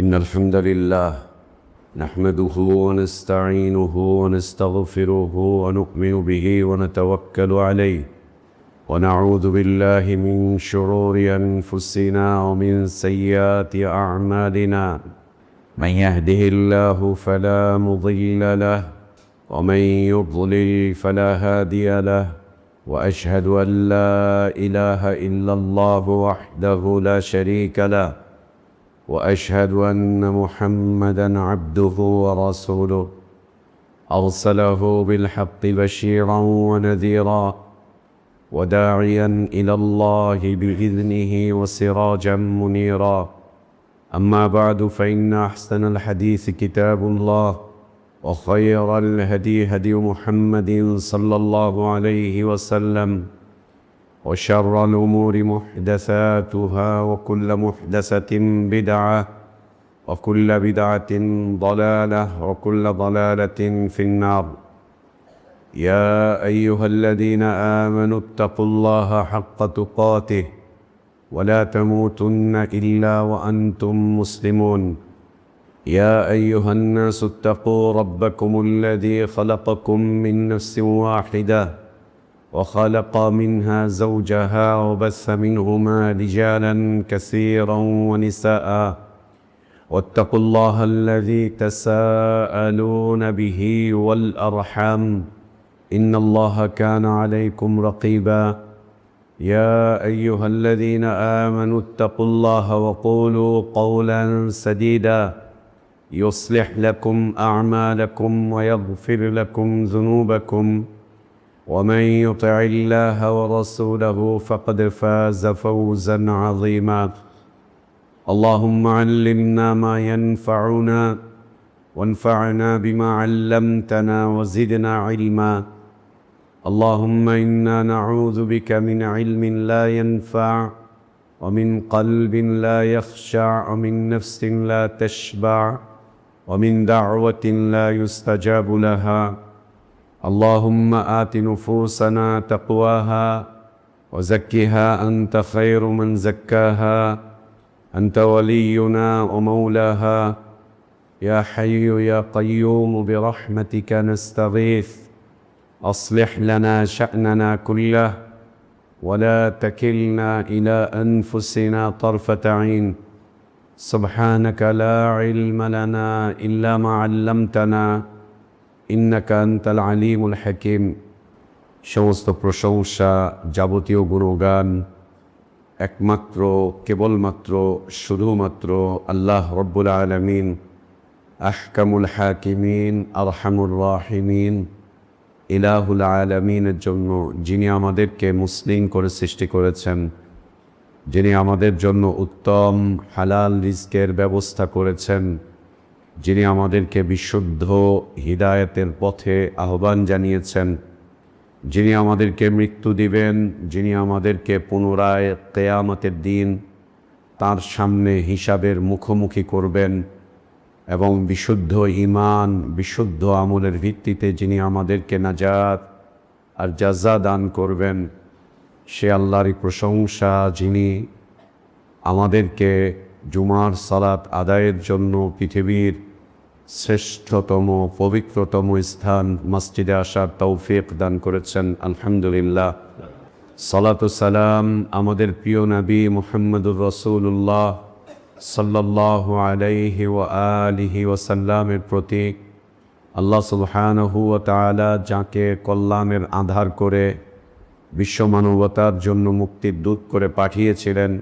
إن الحمد لله نحمده ونستعينه ونستغفره ونؤمن به ونتوكل عليه ونعوذ بالله من شرور أنفسنا ومن سيئات أعمالنا من يهده الله فلا مضل له ومن يضلل فلا هادي له وأشهد أن لا إله إلا الله وحده لا شريك له وأشهد أن محمدًا عبده ورسوله أرسله بالحق بشيرًا ونذيرًا وداعيًا إلى الله بإذنه وسراجًا منيرًا أما بعد فإن أحسن الحديث كتاب الله وخير الهدي هدي محمد صلى الله عليه وسلم وشر الأمور محدثاتها وكل محدثة بدعة وكل بدعة ضلالة وكل ضلالة في النار. يا أيها الذين آمنوا اتقوا الله حق تقاته ولا تموتن إلا وأنتم مسلمون. يا أيها الناس اتقوا ربكم الذي خلقكم من نفس واحدة وخلق منها زوجها وبث منهما رجالا كثيرا ونساء واتقوا الله الذي تساءلون به والأرحام إن الله كان عليكم رقيبا. يا أيها الذين آمنوا اتقوا الله وقولوا قولا سديدا يصلح لكم أعمالكم ويغفر لكم ذنوبكم ومن يطع الله ورسوله فقد فاز فوزا عظيما. اللهم علمنا ما ينفعنا وانفعنا بما علمتنا وزدنا علما. اللهم إنا نعوذ بك من علم لا ينفع ومن قلب لا يخشع ومن نفس لا تشبع ومن دعوة لا يستجاب لها. اللهم آت نفوسنا تقواها وزكها أنت خير من زكاها أنت ولينا ومولاها. يا حي يا قيوم برحمتك نستغيث أصلح لنا شأننا كله ولا تكلنا إلى أنفسنا طرفة عين. سبحانك لا علم لنا إلا ما علمتنا إنك أنت العليم الحكيم. সমস্ত প্রশংসা যাবতীয় গুণগান একমাত্র কেবলমাত্র শুধুমাত্র আল্লাহ রব্বুল আলামিন আহকামুল হাকিমিন আরহামুর রাহিমিন ইলাহুল আলামিনের জন্য, যিনি আমাদেরকে মুসলিম করে সৃষ্টি করেছেন, যিনি আমাদের জন্য উত্তম হালাল রিজকের ব্যবস্থা করেছেন, যিনি আমাদেরকে বিশুদ্ধ হিদায়াতের পথে আহ্বান জানিয়েছেন, যিনি আমাদেরকে মৃত্যু দিবেন, যিনি আমাদেরকে পুনরায় কিয়ামতের দিন তার সামনে হিসাবের মুখোমুখি করবেন এবং বিশুদ্ধ ঈমান বিশুদ্ধ আমলের ভিত্তিতে যিনি আমাদেরকে নাজাত আর জাযা দান করবেন, সে আল্লাহরই প্রশংসা, যিনি আমাদেরকে জুমার সালাত আদায়ের জন্য পৃথিবীর শ্রেষ্ঠতম পবিত্রতম স্থান মসজিদে আসার তৌফিক দান করেছেন। আলহামদুলিল্লাহ। সালাত ও সালাম আমাদের প্রিয় নবী মুহাম্মদুর রাসূলুল্লাহ সাল্লাল্লাহু আলাইহি ওয়া আলিহি ওয়াসাল্লামের প্রতি। আল্লাহ সুবহানাহু ওয়া তাআলা যাকে কল্যাণের আধার করে বিশ্ব মানবতার জন্য মুক্তির দূত করে পাঠিয়েছিলেন,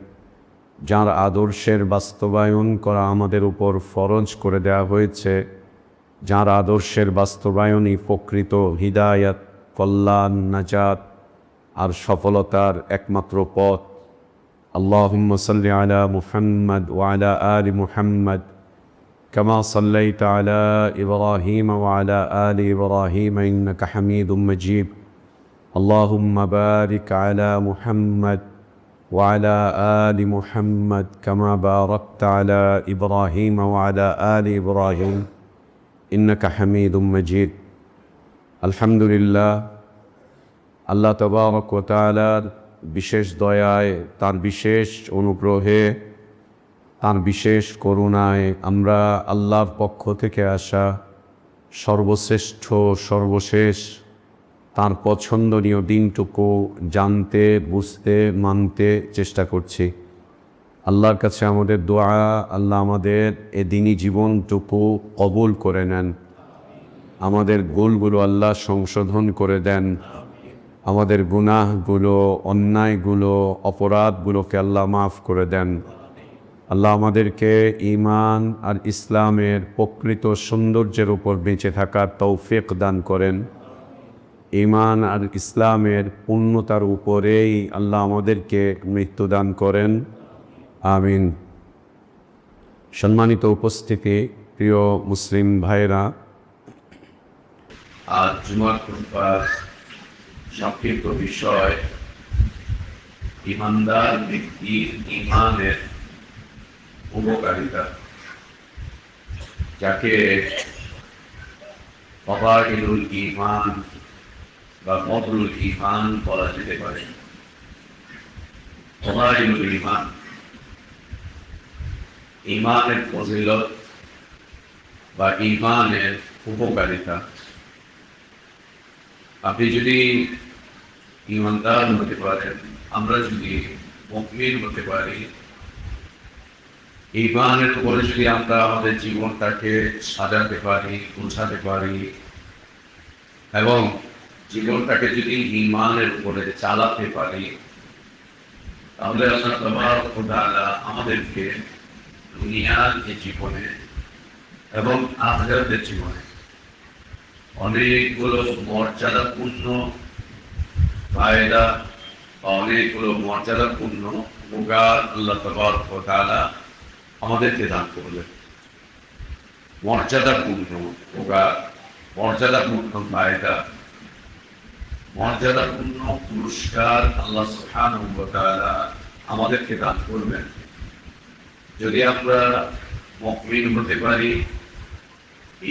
যার আদর্শের বাস্তবায়ন করা আমাদের উপর ফরজ করে দেওয়া হয়েছে, যার আদর্শের বাস্তবায়নই প্রকৃত হিদায়াত, কল্যাণ, নাজাত আর সফলতার একমাত্র পথ। আল্লাহুম্মা সাল্লি আলা মুহাম্মদ ওয়া আলা আলি মুহাম্মদ কামা সাল্লাইতা আলা ইব্রাহিম ওয়া আলা আলি ইব্রাহিম ইন্নাকা হামিদুম মাজিদ। আল্লাহুম্মা বারিক আলা মুহাম্মদ وعلى آل محمد كما باركت على إبراهيم وعلى آل إبراهيم إنك حميد مجيد. الحمد لله. আল্লাহ তাবারক ওয়া তাআলার বিশেষ দয়ায়, তার বিশেষ অনুগ্রহে তাঁর বিশেষ করুণায় আমরা আল্লাহর পক্ষ থেকে আসা সর্বশ্রেষ্ঠ সর্বশেষ তাঁর পছন্দনীয় দিনটুকু জানতে বুঝতে মানতে চেষ্টা করছি। আল্লাহর কাছে আমাদের দোয়া, আল্লাহ আমাদের এ দিনই জীবনটুকু কবুল করে নেন, আমাদের ভুলগুলো আল্লাহ সংশোধন করে দেন, আমাদের গুনাহগুলো, অন্যায়গুলো, অপরাধগুলোকে আল্লাহ মাফ করে দেন। আল্লাহ আমাদেরকে ঈমান আর ইসলামের প্রকৃত সৌন্দর্যের উপর বেঁচে থাকার তৌফিক দান করেন। ঈমান আর ইসলামের পূর্ণতার উপরেই আল্লাহ আমাদেরকে মৃত্যু দান করেন। আমিন। সম্মানিত উপস্থিতি, প্রিয় মুসলিম ভাইরা, আজ জুমার খুতবার সংক্ষিপ্ত বিষয় ঈমানদার ব্যক্তির ঈমানের উপকারিতা, যাকে ফাদাইলুল ঈমান বা ফদলুল ঈমান বলা যেতে পারে। ফাদাইলুল ঈমান, ঈমানের ফজিলত বা ঈমানের উপকারিতা। আপনি যদি ঈমানদার হতে পারেন, আমরা যদি মুমিন হতে পারি, ঈমানের উপরে যদি আমরা আমাদের জীবনটাকে সাজাতে পারি, গোছাতে পারি এবং জীবনটাকে যদি ঈমানের উপরে চালাতে পারি, তাহলে আল্লাহ তাবারক ওয়া তাআলা আমাদেরকে দুনিয়ার এই জীবনে এবং আখিরাতের জীবনে অনেকগুলো মর্যাদাপূর্ণ ফায়দা, অনেকগুলো মর্যাদাপূর্ণ উপকার আল্লাহ তাবারক ওয়া তাআলা আমাদেরকে দান করলেন। মর্যাদাপূর্ণ উপকার, মর্যাদাপূর্ণ ফায়দা, মর্যাদাপূর্ণ পুরস্কার আল্লাহ সুবহানাহু ওয়া তাআলা আমাদেরকে দান করবেন যদি আমরা মুমিন হতে পারি,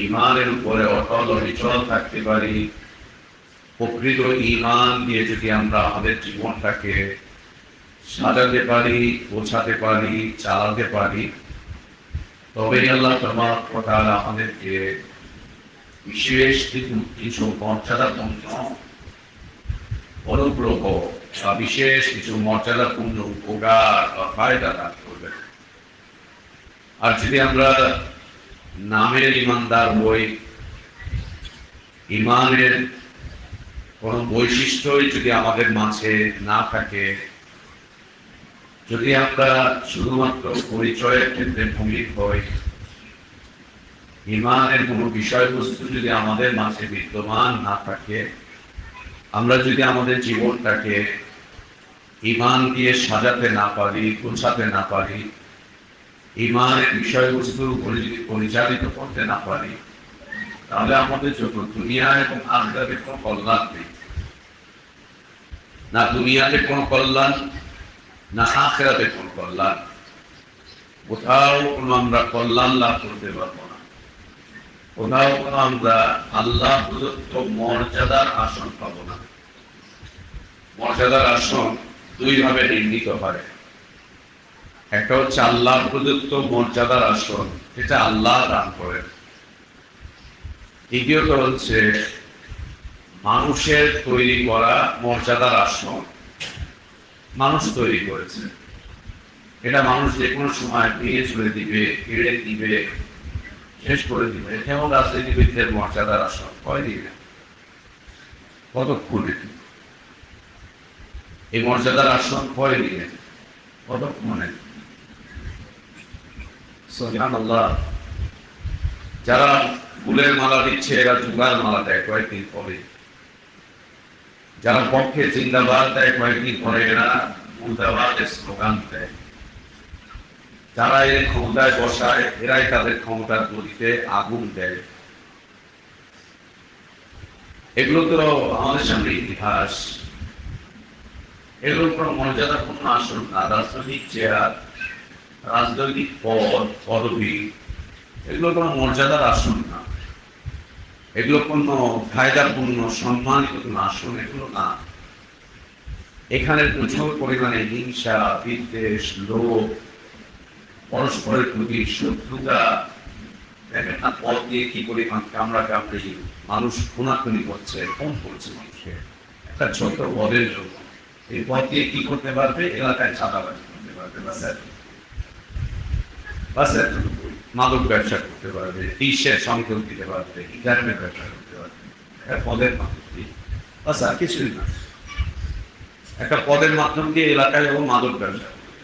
ঈমানের উপরে অটল অবিচল থাকতে পারি। প্রকৃত ঈমান দিয়ে যদি আমরা আমাদের জীবনটাকে সাজাতে পারি, গোছাতে পারি, চালাতে পারি, তবেই আল্লাহ তাবারক ওয়া তাআলা আমাদেরকে বিশেষ কিছু মর্যাদাপূর্ণ অনুগ্রহ বা বিশেষ কিছু মর্যাদাপূর্ণ উপকার বা ফায়দা দান করবেন। আর যদি আমরা নামের ঈমানদার হই, ঈমানের কোন বৈশিষ্ট্যই যদি আমাদের মাঝে না থাকে, যদি আমরা শুধুমাত্র পরিচয়ের ক্ষেত্রে ভূমিক হই, ঈমানের কোনো বিষয়বস্তু যদি আমাদের মাঝে বিদ্যমান না থাকে, আমরা যদি আমাদের জীবনটাকে ঈমান দিয়ে সাজাতে না পারি, গোছাতে না পারি, ঈমানের বিষয়বস্তুর উপরে যদি পরিচালিত করতে না পারি, তাহলে আমাদের জন্য দুনিয়া এবং আখিরাতে কোনো কল্যাণ নেই। না দুনিয়াতে কোনো কল্যাণ, না আখিরাতে কোনো কল্যাণ। কোথাও কোনো আমরা কল্যাণ লাভ করতে পারবো না, কোথাও কোনো আমরা আল্লাহ প্রদত্ত মর্যাদার আসন পাবো না। মর্যাদার আসন দুই ভাবে নির্মিত হয়। একটা হচ্ছে আল্লাহ প্রদত্ত মর্যাদার আসন, যেটা আল্লাহ দান করেন। দ্বিতীয়ত হচ্ছে মানুষের তৈরি করা মর্যাদার আসন, মানুষ তৈরি করেছে। এটা মানুষ যে কোনো সময় ভেঙে চলে দিবে, কেড়ে দিবে, শেষ করে দিবে। যেমন রাজনীতিবিদদের মর্যাদার আসন কয়দিন, কতক্ষণে এই মর্যাদার আসন কয়দিনে, কতক্ষণে। সুবহানাল্লাহ। যারা ফুলের মালা দিচ্ছে, এরা জুগার মালা দেয় কয়েকদিন পরে। যারা পক্ষে জিন্দাবাদ দেয় কয়েকদিন পরে এরা মুর্দাবাদের স্লোগান দেয়। যারা এর ক্ষমতায় বসায়, এরাই তাদের ক্ষমতার গতিতে আগুন দেয়। এগুলো তো আমাদের সামনে ইতিহাস। এগুলোর কোনো মর্যাদাপূর্ণ আসন না। রাজনৈতিক চেয়ার, রাজনৈতিক পদ, পদবি, এগুলো কোনো মর্যাদার আসন না। এগুলো কোনো ফায়দাপূর্ণ সম্মানিত কোনো আসন, এগুলো না। এখানে প্রচুর পরিমাণে হিংসা, বিদ্বেষ, লোভ, পরস্পরের প্রতি শত্রুতা, দেখেন না পথ দিয়ে কি করে কামড়া কামড়ি মানুষ খুনাখুনি করছে, ফোন করছে মানুষকে, একটা ছোট পদের জন্য এই পথ দিয়ে কি করতে পারবে, এলাকায় চাঁদাবাজি করতে পারবে, বাস মাদক ব্যবসা করতে পারবে, টিসের সংযোগ দিতে পারবে, ইন্টারনেট ব্যবসা করতে পারবে, একটা পদের মাধ্যম দিয়ে, বাস আর কিছুই না। একটা পদের মাধ্যম দিয়ে এলাকায় এবং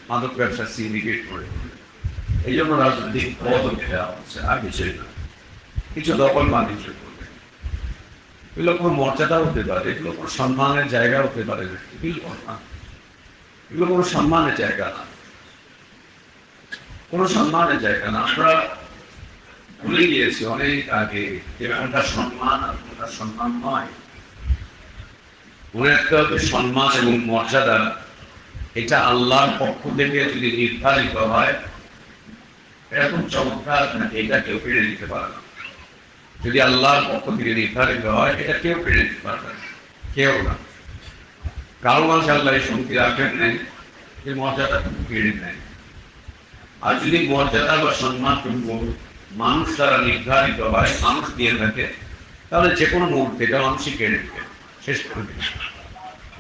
মাদক ব্যবসা সিন্ডিকেট করে, এই জন্য রাজনৈতিক পদ দেওয়া হচ্ছে, আর কিছুই না। কিছু দখল বাণিজ্য করবে, এগুলো কোনো মর্যাদা হতে পারে, এগুলো কোনো সম্মানের জায়গা হতে পারে, এগুলো কোনো সম্মানের জায়গা না, কোনো সম্মানের জায়গা না। আমরা ভুলে গিয়েছি অনেক আগে যে কোনটা সম্মান আর কোনটা সম্মান নয়। মনে রাখতে হবে সম্মান এবং মর্যাদা এটা আল্লাহর পক্ষ থেকে যদি নির্ধারিত হয়, এরকম চমৎকার এটা কেউ কেড়ে নিতে পারে না। যদি আল্লাহর পক্ষ থেকে নির্ধারিত হয়, এটা কেউ কেড়ে নিতে পারবে না, কেউ না। কারো মাঝে আল্লাহ এই শক্তি রাখেন নেই যে মর্যাদা কেড়ে নেয়। আর যদি মর্যাদা বা সম্মান মানুষ দ্বারা নির্ধারিত হয়, মানুষ দিয়ে থাকে, তাহলে যে কোনো মুহূর্তে এটা মানুষই কেড়ে নিতে শেষ করে দিবে,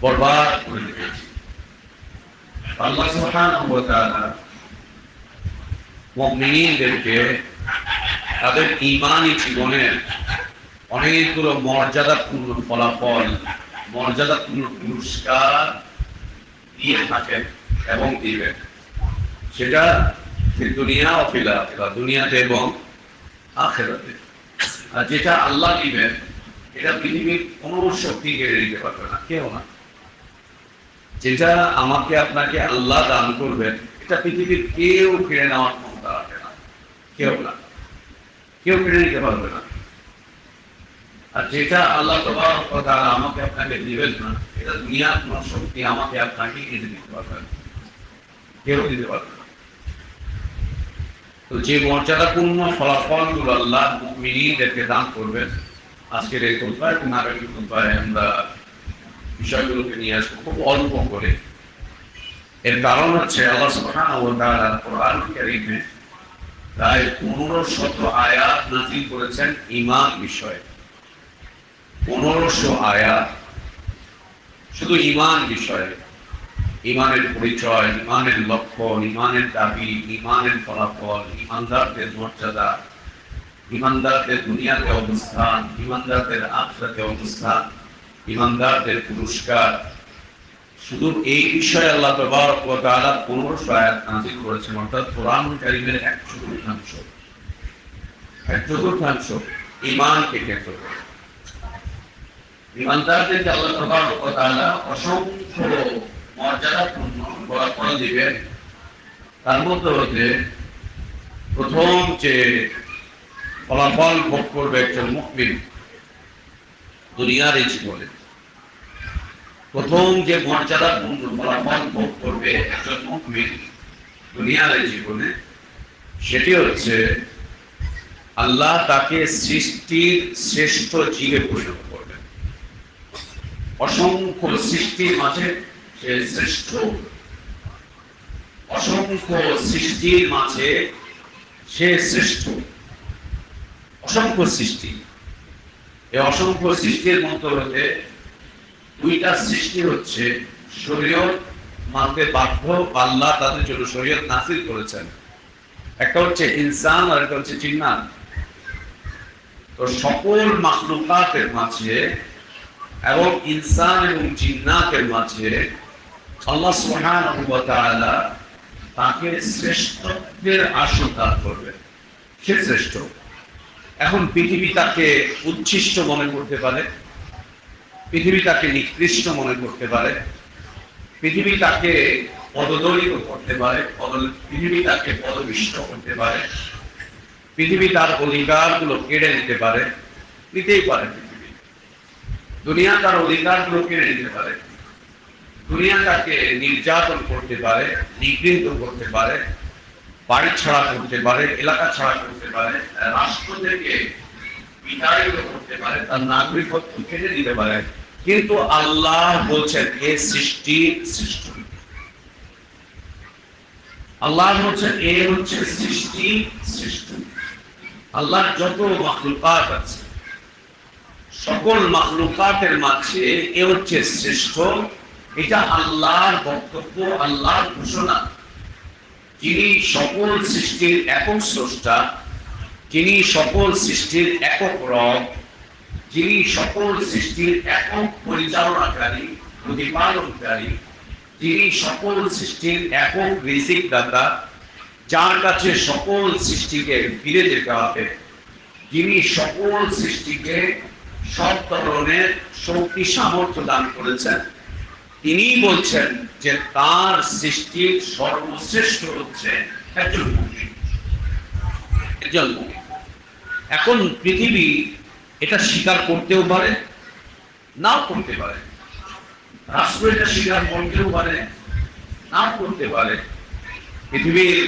বরবাদ করে দিবে। আল্লাহ সুবহানাহু ওয়া তাআলা মুমিনদেরকে তাদের ঈমানি জীবনের অনেকগুলো মর্যাদাপূর্ণ ফলাফল, মর্যাদাপূর্ণ পুরস্কার দিয়ে থাকেন এবং দিবেন। সেটা দুনিয়া ও ফিল আখিরাহ, দুনিয়াতে এবং আখিরাতে। আর যেটা আল্লাহ দিবেন এটা পৃথিবীর কোনো শক্তি কেড়ে নিতে পারবে না, কেউ না। যেটা আমাকে আপনাকে আল্লাহ দান করবেন এটা পৃথিবীর কেউ কেড়ে নেওয়ার ক্ষমতা রাখে না, কেউ না, কেউ কেড়ে নিতে পারবে না। আর যেটা আল্লাহ তাবারক ওয়া তাআলা আমাকে আপনাকে দিবেন না, এটা দুনিয়ার কোনো শক্তি আমাকে আপনাকে কেড়ে নিতে পারবে না, কেউ দিতে পারবে না। তো যে মর্যাদাপূর্ণ ফলাফলগুলো আল্লাহ মুমিনদেরকে দান করবেন, আজকের এই খুতবায় এবং আগামী খুতবায় আমরা বিষয়গুলোকে নিয়ে আসবো খুব অল্প করে। এর কারণ হচ্ছে আল্লাহ সুবহানাহু ওয়া তাআলা কোরআন কারীমে প্রায় 1500 আয়াত নাযিল করেছেন ঈমান বিষয়ে। 1500 আয়াত শুধু ঈমান বিষয়ে, ঈমানের পরিচয়, ঈমানের লক্ষণ, ঈমানের দাবি, ঈমানের ফলাফল, ঈমানদারদের মর্যাদা, ঈমানদারদের দুনিয়াতে অবস্থান, ঈমানদারদের আখিরাতে অবস্থান, ঈমানদারদের পুরস্কার, শুধু এই বিষয়ে আল্লাহ তাবারক ওয়া তাআলা 1500 আয়াত নাযিল করেছেন। অর্থাৎ কোরআন কারীমের 1/4 ঈমানকে কেন্দ্র করে। ঈমানদারদেরকে আল্লাহ তাবারক ওয়া তাআলা অসংখ্য মর্যাদাপূর্ণ ফলাফল দিবেন। তার মধ্যে হতে প্রথম যে ফলাফল ভোগ করবে একজন মুমিন দুনিয়ার এই জীবনে, প্রথম যে মর্যাদাপূর্ণ ফলাফল ভোগ করবে একজন মুমিন দুনিয়ার এই জীবনে, সেটি হচ্ছে আল্লাহ তাকে সৃষ্টির শ্রেষ্ঠ জীবে পরিণত করবেন। অসংখ্য সৃষ্টির মাঝে সে শ্রেষ্ঠ, অসংখ্য সৃষ্টির মাঝে সে শ্রেষ্ঠ। অসংখ্য সৃষ্টি, এই অসংখ্য সৃষ্টির মধ্যে হতে দুইটা সৃষ্টি হচ্ছে শরীয়ত মানতে বাধ্য, আল্লাহ তাদের জন্য শরীয়ত নাযিল করেছেন। একটা হচ্ছে ইনসান আর একটা হচ্ছে জিন্নাত। তো সকল মাখলুকাতের মাঝে এবং ইনসান এবং জিন্নাতের মাঝে আল্লাহ সুবহানাহু ওয়া তাআলা তাকে শ্রেষ্ঠত্বের আসন দান করবে, সে শ্রেষ্ঠ। এখন পৃথিবী তাকে উচ্ছিষ্ট মনে করতে পারে, পৃথিবী তাকে নিকৃষ্ট মনে করতে পারে, পৃথিবী তাকে পদদলিত করতে পারে, পৃথিবী তাকে পদবিষ্ট করতে পারে, পৃথিবী তার অধিকারগুলো কেড়ে নিতে পারে, নিতেই পারে। পৃথিবী দুনিয়া তার অধিকারগুলো কেড়ে নিতে পারে, দুনিয়া তাকে নির্যাতন করতে পারে, নিগৃহীত করতে পারে, বাড়ি ছাড়া করতে পারে, এলাকা ছাড়া করতে পারে, রাষ্ট্র থেকে বিতাড়িত করতে পারে, তার নাগরিকত্ব কেড়ে দিতে পারে। কিন্তু আল্লাহ বলছেন এ সৃষ্টি শ্রেষ্ঠ। আল্লাহ হচ্ছে এ হচ্ছে সৃষ্টি শ্রেষ্ঠ। আল্লাহর যত মাখলুকাত আছে সকল মাখলুকাতের মাঝে এ হচ্ছে শ্রেষ্ঠ। এটা আল্লাহর বক্তব্য, আল্লাহর ঘোষণা। যিনি সকল সৃষ্টির একক স্রষ্টা, যিনি সকল সৃষ্টির একক রব, যিনি সকল সৃষ্টির একক পরিচালনাকারী, প্রতিপালনকারী, যিনি সকল সৃষ্টির একক রিজিক দাতা, যার কাছে সকল সৃষ্টিকে ফিরে যেতে হবে, যিনি সকল সৃষ্টিকে সব ধরনের শক্তি সামর্থ্য দান করেছেন, তিনি বলছেন যে তার সৃষ্টির সর্বশ্রেষ্ঠ হচ্ছে একজন মুমিন, একজন মুমিন। এখন পৃথিবী এটা স্বীকার করতেও পারে, নাও করতে পারে। রাষ্ট্র এটা স্বীকার করতেও পারে, নাও করতে পারে। পৃথিবীর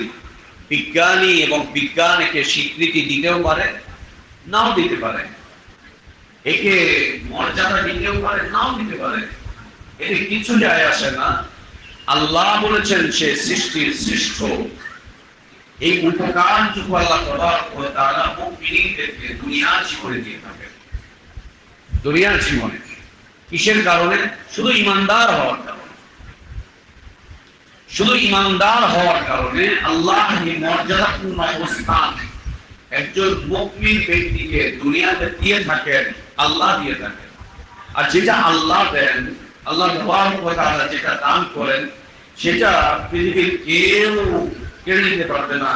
বিজ্ঞানী এবং বিজ্ঞান একে স্বীকৃতি দিতেও পারে, নাও দিতে পারে। একে মর্যাদা দিতেও পারে, নাও দিতে পারে। এতে কিছু যায় আসে না। আল্লাহ বলেছেন সে সৃষ্টির শ্রেষ্ঠ। এই উপকারটুকু আল্লাহ তাআলা মুমিনদেরকে দুনিয়ার জীবনে দিয়ে থাকেন। দুনিয়ার জীবনে কিসের কারণে? শুধু ঈমানদার হওয়ার কারণে। শুধু ঈমানদার হওয়ার কারণে আল্লাহ এই মর্যাদাপূর্ণ অবস্থান একজন মুমিন ব্যক্তিকে দুনিয়াতে দিয়ে থাকেন, আল্লাহ দিয়ে থাকেন। আর যেটা আল্লাহ দেন, আল্লাহ তাআলা যেটা দান করেন, সেটা পৃথিবীর কেউ কেড়ে নিতে পারবে না।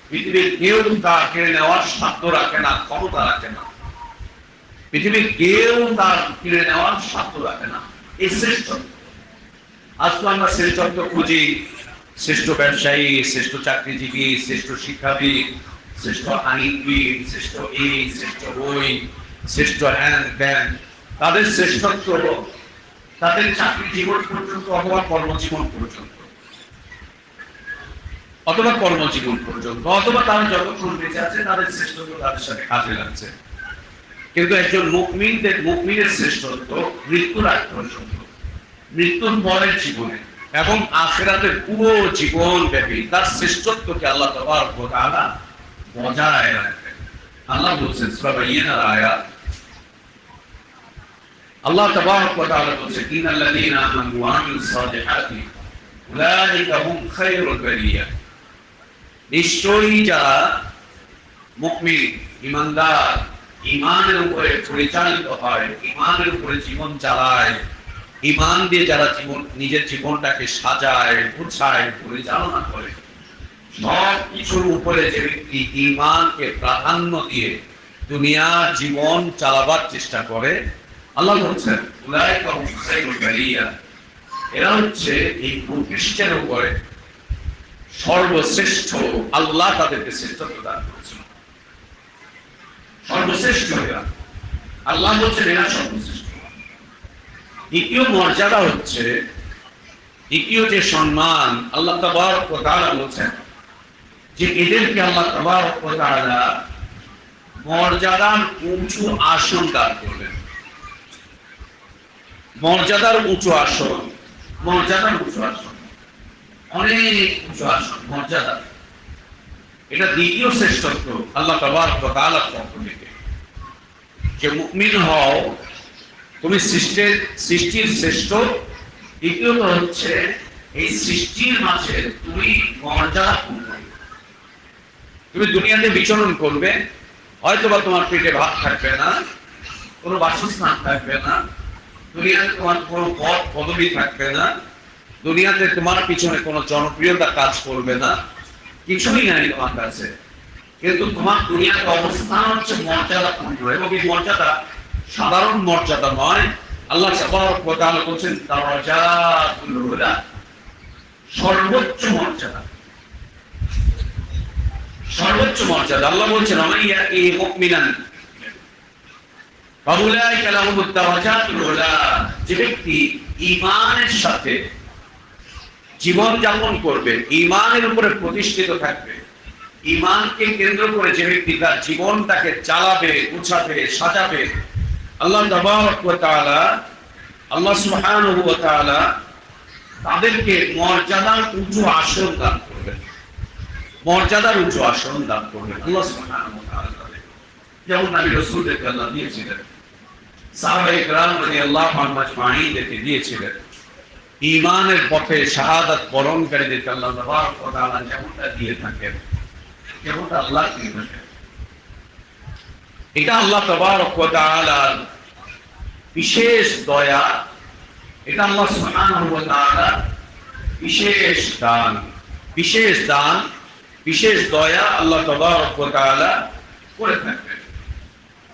পৃথিবীর কেউ তা কেড়ে নেওয়ার সাধ্য রাখে না, ক্ষমতা রাখে না। পৃথিবীর কেউ তার কেড়ে নেওয়ার সাধ্য রাখে না। এই শ্রেষ্ঠ। আজ তো আমরা শ্রেষ্ঠত্ব খুঁজি, শ্রেষ্ঠ ব্যবসায়ী, শ্রেষ্ঠ চাকরিজীবী, শ্রেষ্ঠ শিক্ষাবিদ, শ্রেষ্ঠ আইনবিদ, শ্রেষ্ঠ এই, শ্রেষ্ঠ ওই, শ্রেষ্ঠ হ্যান ত্যান। তাদের শ্রেষ্ঠত্ব তাদের চাকরি জীবন পর্যন্ত অথবা কর্মজীবন পর্যন্ত, অথবা কর্মজীবন পর্যন্ত, অথবা তারা যতক্ষণ বেঁচে আছে তাদের শ্রেষ্ঠত্ব তাদের সাথে কাজে লাগছে। কিন্তু একজন মুমিনের শ্রেষ্ঠত্ব মৃত্যুর আগ পর্যন্ত, মৃত্যুর পরের জীবনে এবং আখিরাতের পুরো জীবন ব্যাপী তার শ্রেষ্ঠত্বকে আল্লাহ তাআলা বজায় রাখবেন। আল্লাহ বলছেন সূরা বাইয়িনার আয়াত, আল্লাহ তাআলা বলছেন ইন্নাল্লাযীনা আমানু ওয়া আমিলুস সালিহাতি উলাইকা হুম খায়রুল বারিয়া। নিশ্চয়ই যারা মুমিন, ঈমানদার, ঈমানের উপরে পরিচালিত হয়, ঈমানের উপরে জীবন চালায়, ঈমান দিয়ে যারা নিজের জীবনটাকে সাজায়, গুছায়, পরিচালনা করে, সব কিছুর উপরে যে ব্যক্তি ঈমানকে প্রাধান্য দিয়ে দুনিয়ার জীবন চালাবার চেষ্টা করে, আল্লাহ বলছেন উলাইকা হুম খায়রুল বারিয়া, এরা হচ্ছে এই ভূপৃষ্ঠের উপরে সর্বশ্রেষ্ঠ। আল্লাহ তাদেরকে শ্রেষ্ঠত্ব দান করেছেন, সর্বশ্রেষ্ঠ এরা। আল্লাহ বলছেন এরা সর্বশ্রেষ্ঠ। দ্বিতীয় মর্যাদা হচ্ছে, দ্বিতীয় যে সম্মান আল্লাহ তাবারক ওয়া তাআলা বলছেন যে এদেরকে আল্লাহ তাবারক ওয়া তাআলা মর্যাদার উঁচু আসন দান করবেন। মর্যাদার উঁচু আসন, মর্যাদার উঁচু আসন, অনেক উঁচু আসন, মর্যাদা। এটা দ্বিতীয় শ্রেষ্ঠত্ব আল্লাহ তাবারক ওয়া তাআলার পক্ষ থেকে। যে মুমিন হও, তুমি সৃষ্টির শ্রেষ্ঠ। দ্বিতীয়ত হচ্ছে এই সৃষ্টির মাঝে তুমি মর্যাদা পূর্ণ। তুমি দুনিয়াতে বিচরণ করবে, হয়তোবা তোমার পেটে ভাত থাকবে না, কোনো বাসস্থান থাকবে না, দুনিয়াতে তোমার কোনো পদ পদবি থাকবে না, দুনিয়াতে তোমার পিছনে কোনো জনপ্রিয়তা কাজ করবে না, কিছুই নাই তোমার কাছে। কিন্তু তোমার দুনিয়াতে অবস্থান হচ্ছে মর্যাদা পূর্ণ, এবং এই মর্যাদা সাধারণ মর্যাদা নয়। আল্লাহ তাবারক ওয়া তাআলা বলেন দারাজাতুল উলা, সর্বোচ্চ মর্যাদা, সর্বোচ্চ মর্যাদা। আল্লাহ বলছেন আমাইয়াতি মুমিনান ফাউলাইকা লাহুমুদ দারাজাতুল উলা, যে ব্যক্তি ঈমানের সাথে জীবন যাপন করবে, ঈমানের উপরে প্রতিষ্ঠিত থাকবে, ঈমানকে কেন্দ্র করে যে ব্যক্তি তার জীবনটাকে চালাবে, গুছাবে, সাজাবে, আল্লাহ তাবারক ওয়া তাআলা, আল্লাহ সুবহানাহু ওয়া তাআলা তাদেরকে মর্যাদার উঁচু আসন দান করবেন। মর্যাদার উচ্চ আসন দান করবেন আল্লাহ সুবহানাহু ওয়া তাআলা। যেমন নবী রাসূলদেরকে আল্লাহ দিয়েছিলেন, সাহাবায়ে কেরাম রাদিয়াল্লাহু আনহুম আজমাইনদেরকে দিয়েছিলেন, ঈমানের পথে শাহাদাত বরণকারীদেরকে আল্লাহ তাবারক ওয়া তাআলা যেমনটা দিয়ে থাকেন, যেমনটা আল্লাহ দিয়ে থাকেন। এটা আল্লাহ তাবারক ওয়া তাআলার বিশেষ দয়া, এটা আল্লাহ সুবহানাহু ওয়া তাআলার বিশেষ দান, বিশেষ দান, বিশেষ দয়া আল্লাহ তাবারক ওয়া তাআলা করে থাকেন।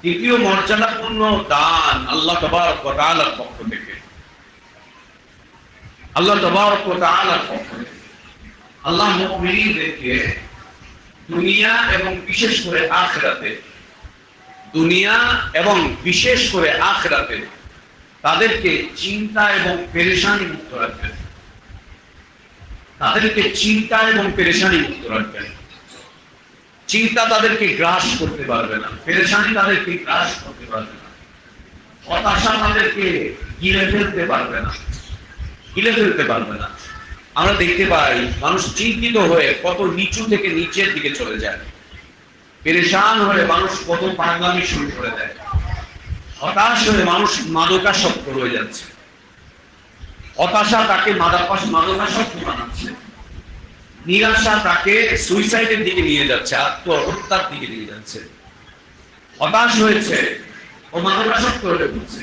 তৃতীয় মর্যাদাপূর্ণ দান আল্লাহ তাবারক ওয়া তাআলার পক্ষ থেকে, আল্লাহ তাবারক ওয়া তাআলার পক্ষ থেকে আল্লাহ মুমিনদেরকে দুনিয়া এবং বিশেষ করে আখিরাতে, দুনিয়া এবং বিশেষ করে আখিরাতে তাদেরকে চিন্তা এবং পেরেশানি মুক্ত রাখবেন, তাদেরকে চিন্তা এবং পেরেশানি মুক্ত রাখবেন। চিন্তা তাদেরকে গ্রাস করতে পারবে না, পেরেশানি তাদেরকে গ্রাস করতে পারবে না, হতাশা তাদেরকে গিলে ফেলতে পারবে না, গিলে ফেলতে পারবে না। আমরা দেখতে পাই মানুষ চিন্তিত হয়ে কত নিচু থেকে নিচের দিকে চলে যায়, পেরেশান হয়ে মানুষ কত পাগলামি শুরু করে দেয়, হতাশ হয়ে মানুষ মাদকাসক্ত হয়ে যাচ্ছে, হতাশা তাকে মাদকাসক্ত বানাচ্ছে, নিরাশা তাকে সুইসাইডের দিকে নিয়ে যাচ্ছে, আত্মহত্যার দিকে নিয়ে যাচ্ছে। হতাশ হয়েছে, ও মাদকাসক্ত হয়ে পড়ছে,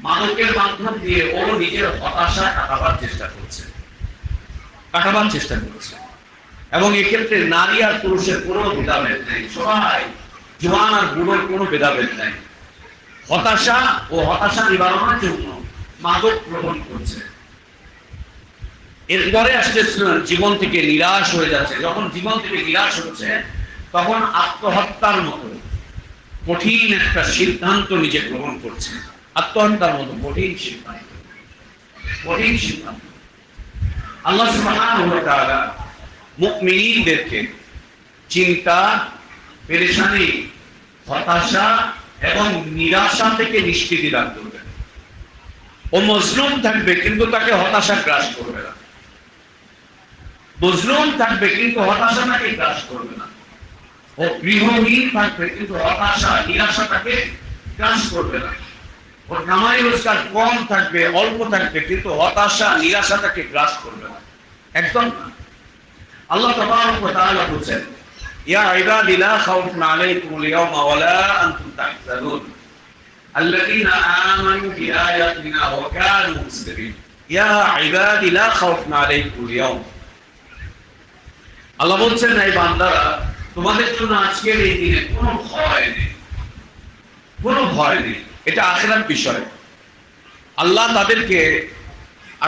মাদকের মাধ্যম দিয়ে ও নিজের হতাশা কাটাবার চেষ্টা করছে, কাটাবার চেষ্টা করছে। এবং এক্ষেত্রে নারী আর পুরুষের কোনো ভেদাভেদ নেই, সবাই জোয়ান আর বুড়োর কোনো ভেদাভেদ নেই। হতাশা ও হতাশা নিবারণের জন্য মাদক গ্রহণ করছে। এরপরে আসছে জীবন থেকে নিরাশ হয়ে যাচ্ছে। যখন জীবন থেকে নিরাশ হচ্ছে তখন আত্মহত্যার মতো কঠিন একটা সিদ্ধান্ত নিজে গ্রহণ করছে, আত্মহত্যার মতো কঠিন সিদ্ধান্ত, কঠিন সিদ্ধান্ত। আল্লাহ সুবহানাহু ওয়া তাআলা মুমিনদেরকে চিন্তা, পেরেশানি, হতাশা এবং নিরাশা থেকে নিষ্কৃতি দান করবেন। ও মজলুম থাকবে কিন্তু তাকে হতাশা গ্রাস করবে না, মজলুম থাকবে কিন্তু হতাশা তাকে গ্রাস করবে না। ও গৃহহীন থাকবে কিন্তু হতাশা নিরাশা তাকে গ্রাস করবে না। ও কামাই রোজগার কম থাকবে, অল্প থাকবে কিন্তু হতাশা নিরাশা তাকে গ্রাস করবে না, একদম না। আল্লাহ তাবারক ওয়া তাআলা বলেন, ইয়া ইবাদি লা খাউফুন আলাইকুমুল ইয়াওমা ওয়া লা আনতুম তাহজানুন আল্লাযীনা আমানু বিআয়াতিনা ওয়া কানু মুসলিমিন। ইয়া ইবাদি লা খাউফুন আলাইকুমুল ইয়াওম, আল্লাহ বলছেন এই বান্দারা তোমাদের জন্য আজকের এই দিনে কোনো ভয় নেই, কোনো ভয় নেই। এটা আখিরাত বিষয়। আল্লাহ তাদেরকে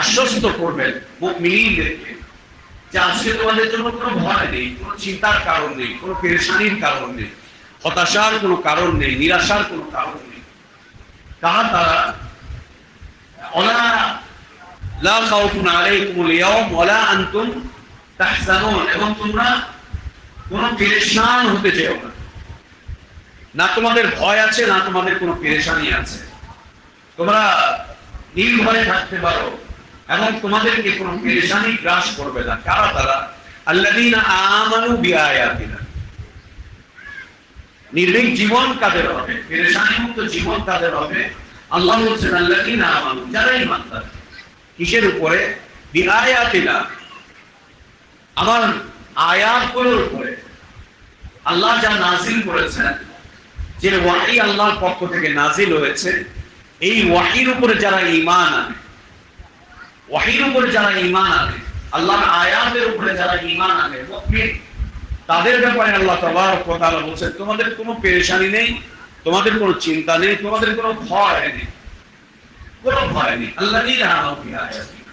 আশ্বস্ত করবেন মুমিনদেরকে যে আজকে তোমাদের জন্য কোনো ভয় নেই, কোনো চিন্তার কারণ নেই, কোনো পেরেশানির কারণ নেই, হতাশার কোনো কারণ নেই, নিরাশার কোনো কারণ নেই। কারণ তারা ওয়ালা লা খাউফুন আলাইকুমুল ইয়াওম ওয়ালা আনতুম তাহজানুন, এবং তোমরা কোনো পেরেশান হতে চাও না, না তোমাদের ভয় আছে না তোমাদের কোনো পেরেশানি আছে, তোমরা নির্ভয়ে থাকতে পারো এবং তোমাদেরকে কোনো পেরেশানি গ্রাস করবে না। কারা তারা? আল্লাযীনা আমানু বিআয়াতিনা। নির্ভীক জীবন কাদের হবে, পেরেশানি মুক্ত জীবন কাদের হবে? আল্লাহ বলছেন আল্লাযীনা আমানু, যারা ঈমানদার। কিসের উপরে? বিআয়াতিনা, আমার আয়াতগুলোর উপরে। আল্লাহ যা নাজিল করেছেন, যে ওয়াহী আল্লাহর পক্ষ থেকে নাজিল হয়েছে, এই ওয়াহীর উপরে যারা ঈমান আনে, ওয়াহীর উপরে যারা ঈমান আনে, আল্লাহর আয়াতের উপরে যারা ঈমান আনে, মুমিন, তাদের ব্যাপারে আল্লাহ তাবারক ওয়া তাআলা বলেছেন তোমাদের কোনো পেরেশানি নেই, তোমাদের কোনো চিন্তা নেই, তোমাদের কোনো ভয় নেই, কোনো ভয় নেই। আল্লাযীনা আমানু বিআয়াতিনা,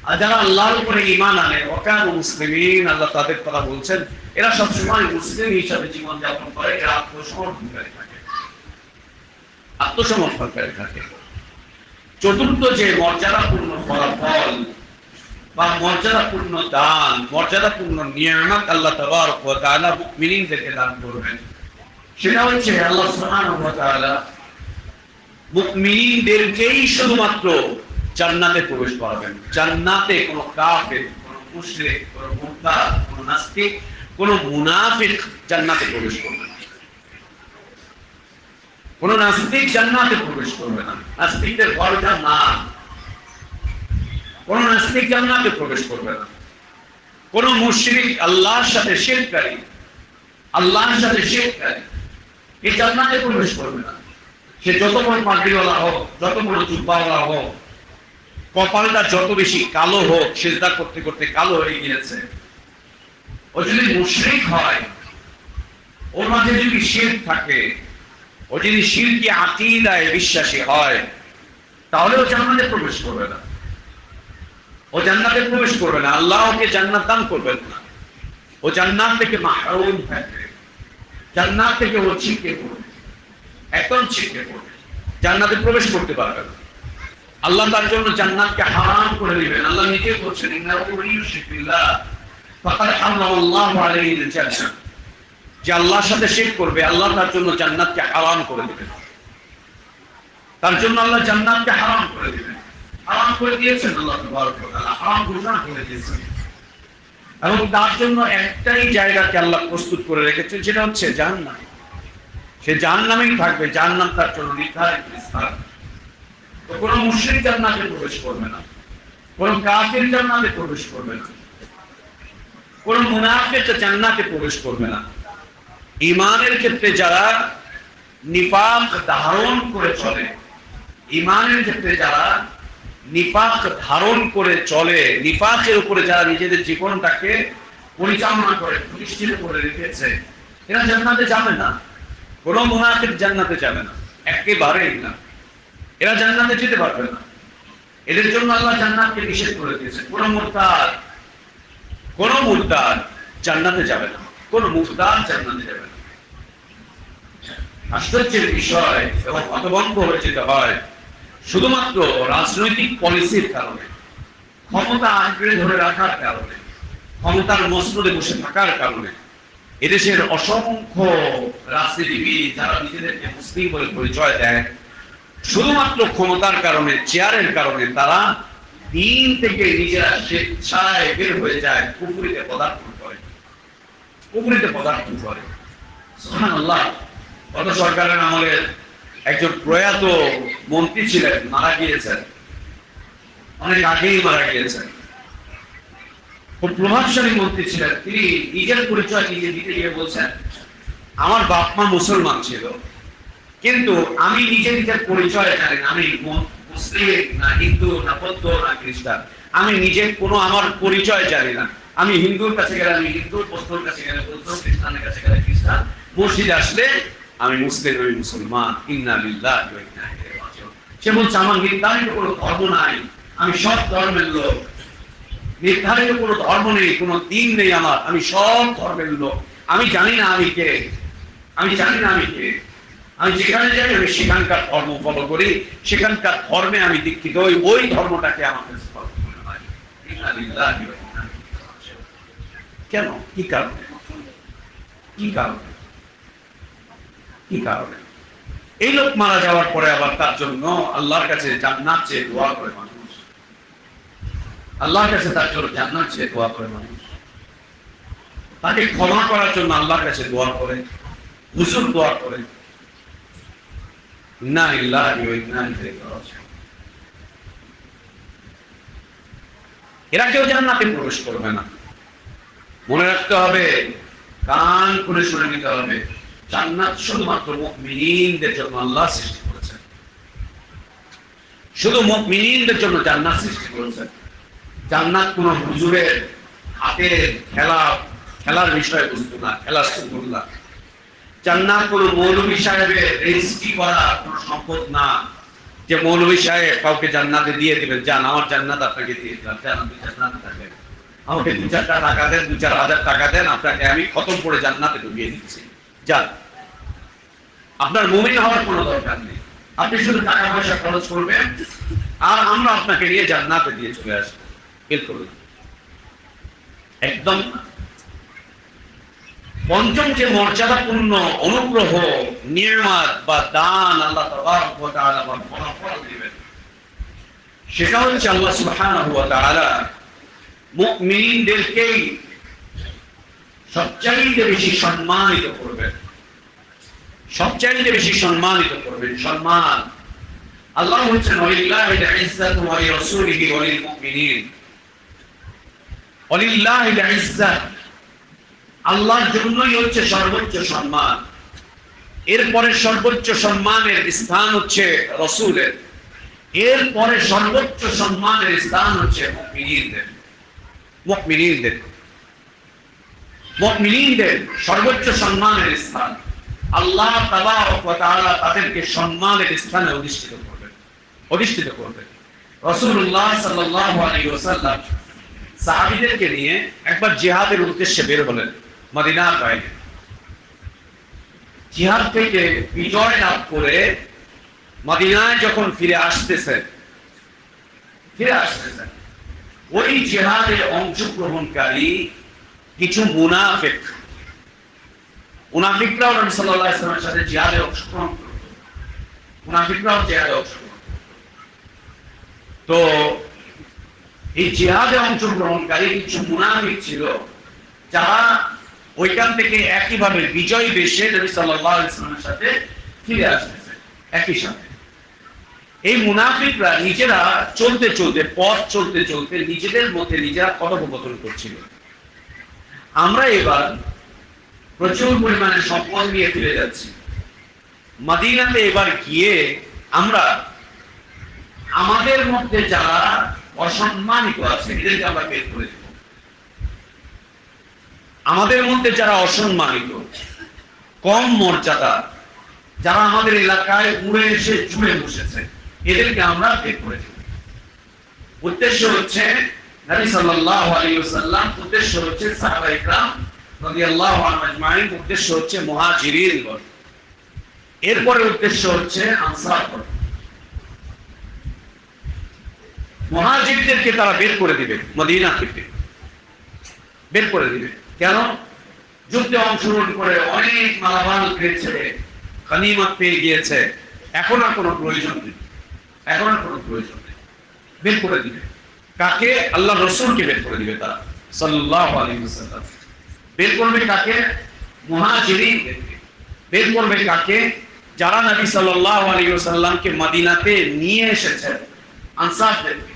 আর যারা আল্লাহর উপরে ঈমান আনে ওয়া কানু মুসলিমিন, আল্লাহ তাদের কথা বলছেন এরা সবসময় মুসলিম হিসাবে জীবন যাপন করে, এরা আত্মসমর্পণ করে থাকে, আত্মসমর্পণ করে থাকে। চতুর্থ যে মর্যাদাপূর্ণ ফলাফল বা মর্যাদাপূর্ণ দান, মর্যাদাপূর্ণ নিয়ামত আল্লাহ তাবারক ওয়া তাআলা মুমিনদেরকে দান করবেন, সেটা হচ্ছে আল্লাহ সুবহানাহু ওয়া তাআলা মুমিনদেরকেই শুধুমাত্র জান্নাতে প্রবেশ করাবেন। জান্নাতে কোনো কাফের, কোনো মুশরিক, কোনো মুরতাদ, কোনো নাস্তিক কোন মুনাফিক জান্নাতে প্রবেশ করবে না, কোন নাস্তিক জান্নাতে প্রবেশ করবে না। নাস্তিকদের ঘরটা না, কোন নাস্তিক জান্নাতে প্রবেশ করবে না। কোন মুশরিক, আল্লাহর সাথে শিরককারী, আল্লাহর সাথে শিরককারী এই জান্নাতে প্রবেশ করবে না। সে যত বড় পাগড়িওয়ালা হোক, যত বড় জুব্বাওয়ালা হোক, কপালটা যত বেশি কালো হোক, সিজদা করতে করতে কালো হয়ে গিয়েছে, ও যদি মুশরিক হয়, ওর মাঝে যদি শিরক থাকে, ও যদি শিরকি আকীদায় বিশ্বাসী হয়, তাহলে ও জান্নাতে প্রবেশ করবে না। ও জান্নাতে প্রবেশ করবে না, আল্লাহ ওকে জান্নাত দান করবেন না। ও জান্নাত থেকে মাহরুম থাকবে, জান্নাত থেকে ও ছিটকে পড়বে, একদম ছিটকে পড়বে, জান্নাতে প্রবেশ করতে পারবে না। আল্লাহ তার জন্য জান্নাতকে হারাম করে দিবেন। আল্লাহ নিজে বলছেন, ইন্নাহু মান ইউশরিক বিল্লাহ ফাকাদ হারামাল্লাহু আলাইহিল জান্নাহ, যে আল্লাহর সাথে শিরক করবে, আল্লাহ তার জন্য জান্নাতকে হারাম করে দিবেন। তার জন্য আল্লাহ জান্নাতকে হারাম করে দিবেন, হারাম করে দিয়েছেন আল্লাহ তাবারক ওয়া তাআলা, হারাম ঘোষণা করে দিয়েছেন। এবং তার জন্য একটাই জায়গাকে আল্লাহ প্রস্তুত করে রেখেছেন, সেটা হচ্ছে জাহান্নাম। সে জাহান্নামেই থাকবে, জাহান্নাম তার জন্য নির্ধারিত স্থান। তো কোনো মুশরিক জান্নাতে প্রবেশ করবে না, কোনো কাফির জান্নাতে প্রবেশ করবে না, কোনো মুনাফিক জান্নাতে প্রবেশ করবে না। ঈমানের ক্ষেত্রে যারা নিফাক ধারণ করে চলে, ঈমানের ক্ষেত্রে যারা নিফাক ধারণ করে চলে, নিফাকের উপরে যারা নিজেদের জীবনটাকে পরিচালনা করে, প্রতিষ্ঠিত করে রেখেছে, এরা জান্নাতে যাবে না। কোন মুনাফিক জান্নাতে যাবে না, একেবারেই না। এরা জান্নাতে যেতে পারবে না। এদের জন্য আল্লাহ জান্নাতকে নিষেধ করে দিয়েছে। কোন মুরতাদ জান্নাতে যাবে না, কোন মুরতাদ জান্নাতে যাবে না। আশ্চর্যের বিষয় এবং হতভম্ব হয়ে যেতে হয় শুধুমাত্র রাজনৈতিক পলিসির কারণে, ক্ষমতা আঁকড়ে ধরে রাখার কারণে, ক্ষমতার মসনদে বসে থাকার কারণে এদেশের অসংখ্য রাজনীতিবিদ যারা নিজেদেরকে মুসলিম বলে পরিচয় দেয়, শুধুমাত্র ক্ষমতার কারণে, চেয়ারের কারণে তারা দিন থেকে নিজেরা স্বেচ্ছায় বের হয়ে যায়, কুফরিতে পদার্পণ করে, কুফরিতে পদার্পণ করে। সুবহানাল্লাহ। গত সরকারের আমলে একজন প্রয়াত মন্ত্রী ছিলেন, মারা গিয়েছেন, অনেক আগেই মারা গিয়েছেন। খুব প্রভাবশালী মন্ত্রী ছিলেন। তিনি নিজের পরিচয় নিজে দিতে গিয়ে বলছেন, আমার বাপ মা মুসলমান ছিল, কিন্তু আমি নিজের পরিচয় জানি না, আমি মুসলিম না হিন্দু না বৌদ্ধ না খ্রিস্টান, আমি নিজে কোনো আমার পরিচয় জানি না। আমি হিন্দুর কাছে গেলে আমি হিন্দু, বৌদ্ধর কাছে গেলে বৌদ্ধ, খ্রিস্টানের কাছে গেলে খ্রিস্টান, মসজিদে আসলে আমি মুসলিম, আমি মুসলমান। ইন্না লিল্লাহি ওয়া ইন্না ইলাইহি রাজিউন। সে বলছে, আমার নির্ধারিত কোনো ধর্ম নাই, আমি সব ধর্মের লোক, নির্ধারিত কোনো ধর্ম নেই, কোনো দিন নেই আমার, আমি সব ধর্মের লোক। আমি জানি না আমি কে, আমি জানি না আমি কে। আমি যেখানে যাই আমি সেখানকার ধর্ম ফলো করি, সেখানকার ধর্মে আমি দীক্ষিত, ওই ধর্মটাকে আমাকে মনে হয়। কেন? কি কারণে? কি কারণে? কি কারণে? এই লোক মারা যাওয়ার পরে আবার তার জন্য আল্লাহর কাছে জান্নাত চেয়ে দোয়া করে মানুষ, আল্লাহর কাছে তার জন্য জান্নাত চেয়ে দোয়া করে মানুষ, তাকে ক্ষমা করার জন্য আল্লাহর কাছে দোয়া করে, হুজুর দোয়া করে। ইন্না লিল্লাহি ওয়া ইন্না ইলাইহি রাজিউন। এরা কেউ জান্নাতে প্রবেশ করবে না। মনে রাখতে হবে, কান খুলে শুনে নিতে হবে, জান্নাত শুধুমাত্র মুমিনদের জন্য আল্লাহ সৃষ্টি করেছেন। শুধু মুমিনদের জন্য জান্নাত সৃষ্টি করেছেন। জান্নাত কোন হুজুরের হাতের খেলার বিষয়বস্তু না, খেলার সুযোগ না। জান্নাত কোন মৌলভী সাহেবের রেজিস্ট্রি করা কোন সম্পদ না, যে মৌলভী সাহেব কাউকে জান্নাতে দিয়ে দিবেন, যান আমার জান্নাত আপনাকে দিয়ে দিলাম, যান আপনি জান্নাতে থাকবেন, আমাকে 2-4 টাকা দেন, 2-4 হাজার টাকা দেন, আপনাকে আমি খতম করে জান্নাতে ঢুকিয়ে দিচ্ছি, যান। আপনার মুমিন হওয়ার কোনো দরকার নেই, আপনি শুধু টাকা পয়সা খরচ করবেন আর আমরা আপনাকে নিয়ে জান্নাতে দিয়ে চলে আসবো। বিলকুল একদম। পঞ্চম যে মর্যাদাপূর্ণ অনুগ্রহ, নিয়ামত বা দান আল্লাহ তাবারক ওয়া তাআলা ফলাফল দিবেন, সেটা হচ্ছে আল্লাহ সুবহানাহু ওয়া তাআলা মুমিনদেরকেই সবচাইতে বেশি সম্মানিত করবেন, সবচাইতে বেশি সম্মানিত করবেন। সম্মান আল্লাহ বলছেন ওয়ালিল্লাহিল ইজ্জাতু ওয়া লিরাসূলিহি ওয়া লিল মুমিনিন। ওয়ালিল্লাহিল ইজ্জাত, আল্লাহর জন্যই হচ্ছে সর্বোচ্চ সম্মান। এরপরে সর্বোচ্চ সম্মানের স্থান হচ্ছে রাসূলের, এরপরে সর্বোচ্চ সম্মানের স্থান হচ্ছে মুমিনদের। মুমিনদের মুমিনদের সর্বোচ্চ সম্মানের স্থান আল্লাহ তাবারক ওয়া তাআলা তাদেরকে সম্মানের স্থানে অধিষ্ঠিত করবেন, অধিষ্ঠিত করবেন। রাসূলুল্লাহ সাল্লাল্লাহু আলাইহি ওয়াসাল্লাম সাহাবীদেরকে নিয়ে একবার জিহাদের উদ্দেশ্যে বের হলেন মদিনার বাইরে। জিহাদ থেকে বিজয় লাভ করে মদিনায় যখন ফিরে আসতেছেন, ওই জিহাদে অংশগ্রহণকারী কিছু মুনাফিকরাও নবী সাল্লাল্লাহু আলাইহি ওয়াসাল্লামের সাথে জিহাদে অংশগ্রহণ করত। মুনাফিকরাও জিহাদে অংশগ্রহণ করত। তো এই জিহাদে অংশগ্রহণকারী কিছু মুনাফিক ছিল, যারা ওইখান থেকে একইভাবে বিজয় বেশে নবী সাল্লাল্লাহু আলাইহি ওয়াসাল্লামের সাথে ফিরে আসতেছে একই সাথে। এই মুনাফিকরা নিজেরা চলতে চলতে, পথ চলতে চলতে নিজেদের মধ্যে নিজেরা কথোপকথন করছিল, আমরা এবার প্রচুর পরিমাণে সম্পদ নিয়ে ফিরে যাচ্ছি। মদিনাতে এবার গিয়ে আমরা আমাদের মধ্যে যারা অসম্মানিত আছে এদেরকে আমরা বের করে দেব। আমাদের মধ্যে যারা অসম্মানিত, কম মর্যাদা, যারা আমাদের এলাকায় উড়ে এসে জুড়ে বসেছে, এদেরকে আমরা বের করে দেব। উদ্দেশ্য হচ্ছে নবী সাল্লাল্লাহু আলাইহি ওয়াসাল্লাম, উদ্দেশ্য হচ্ছে সাহাবায়ে কেরাম রাদিয়াল্লাহু আনহুম আজমাইন, উদ্দেশ্য হচ্ছে মুহাজিরিনগণ, এরপরে উদ্দেশ্য হচ্ছে আনসারগণ। মুহাজিরদেরকে তারা বের করে দিবে, মদিনা থেকে বের করে দিবে। কেন? যুদ্ধে অংশগ্রহণ করে অনেক মালামাল পেয়েছে, গনিমত পেয়ে গিয়েছে, এখন আর কোনো প্রয়োজন নেই, এখন আর কোনো প্রয়োজন নেই, বের করে দিবে। কাকে? আল্লাহ রাসূলকে বের করে দিবে তারা সাল্লাল্লাহু আলাইহি ওয়াসাল্লাম। বের করবে কাকে? মুহাজিরিনদেরকে। বের করবে কাকে? যারা নবী সাল্লাল্লাহু আলাইহি ওয়াসাল্লামকে মদিনাতে নিয়ে এসেছেন, আনসারদেরকে।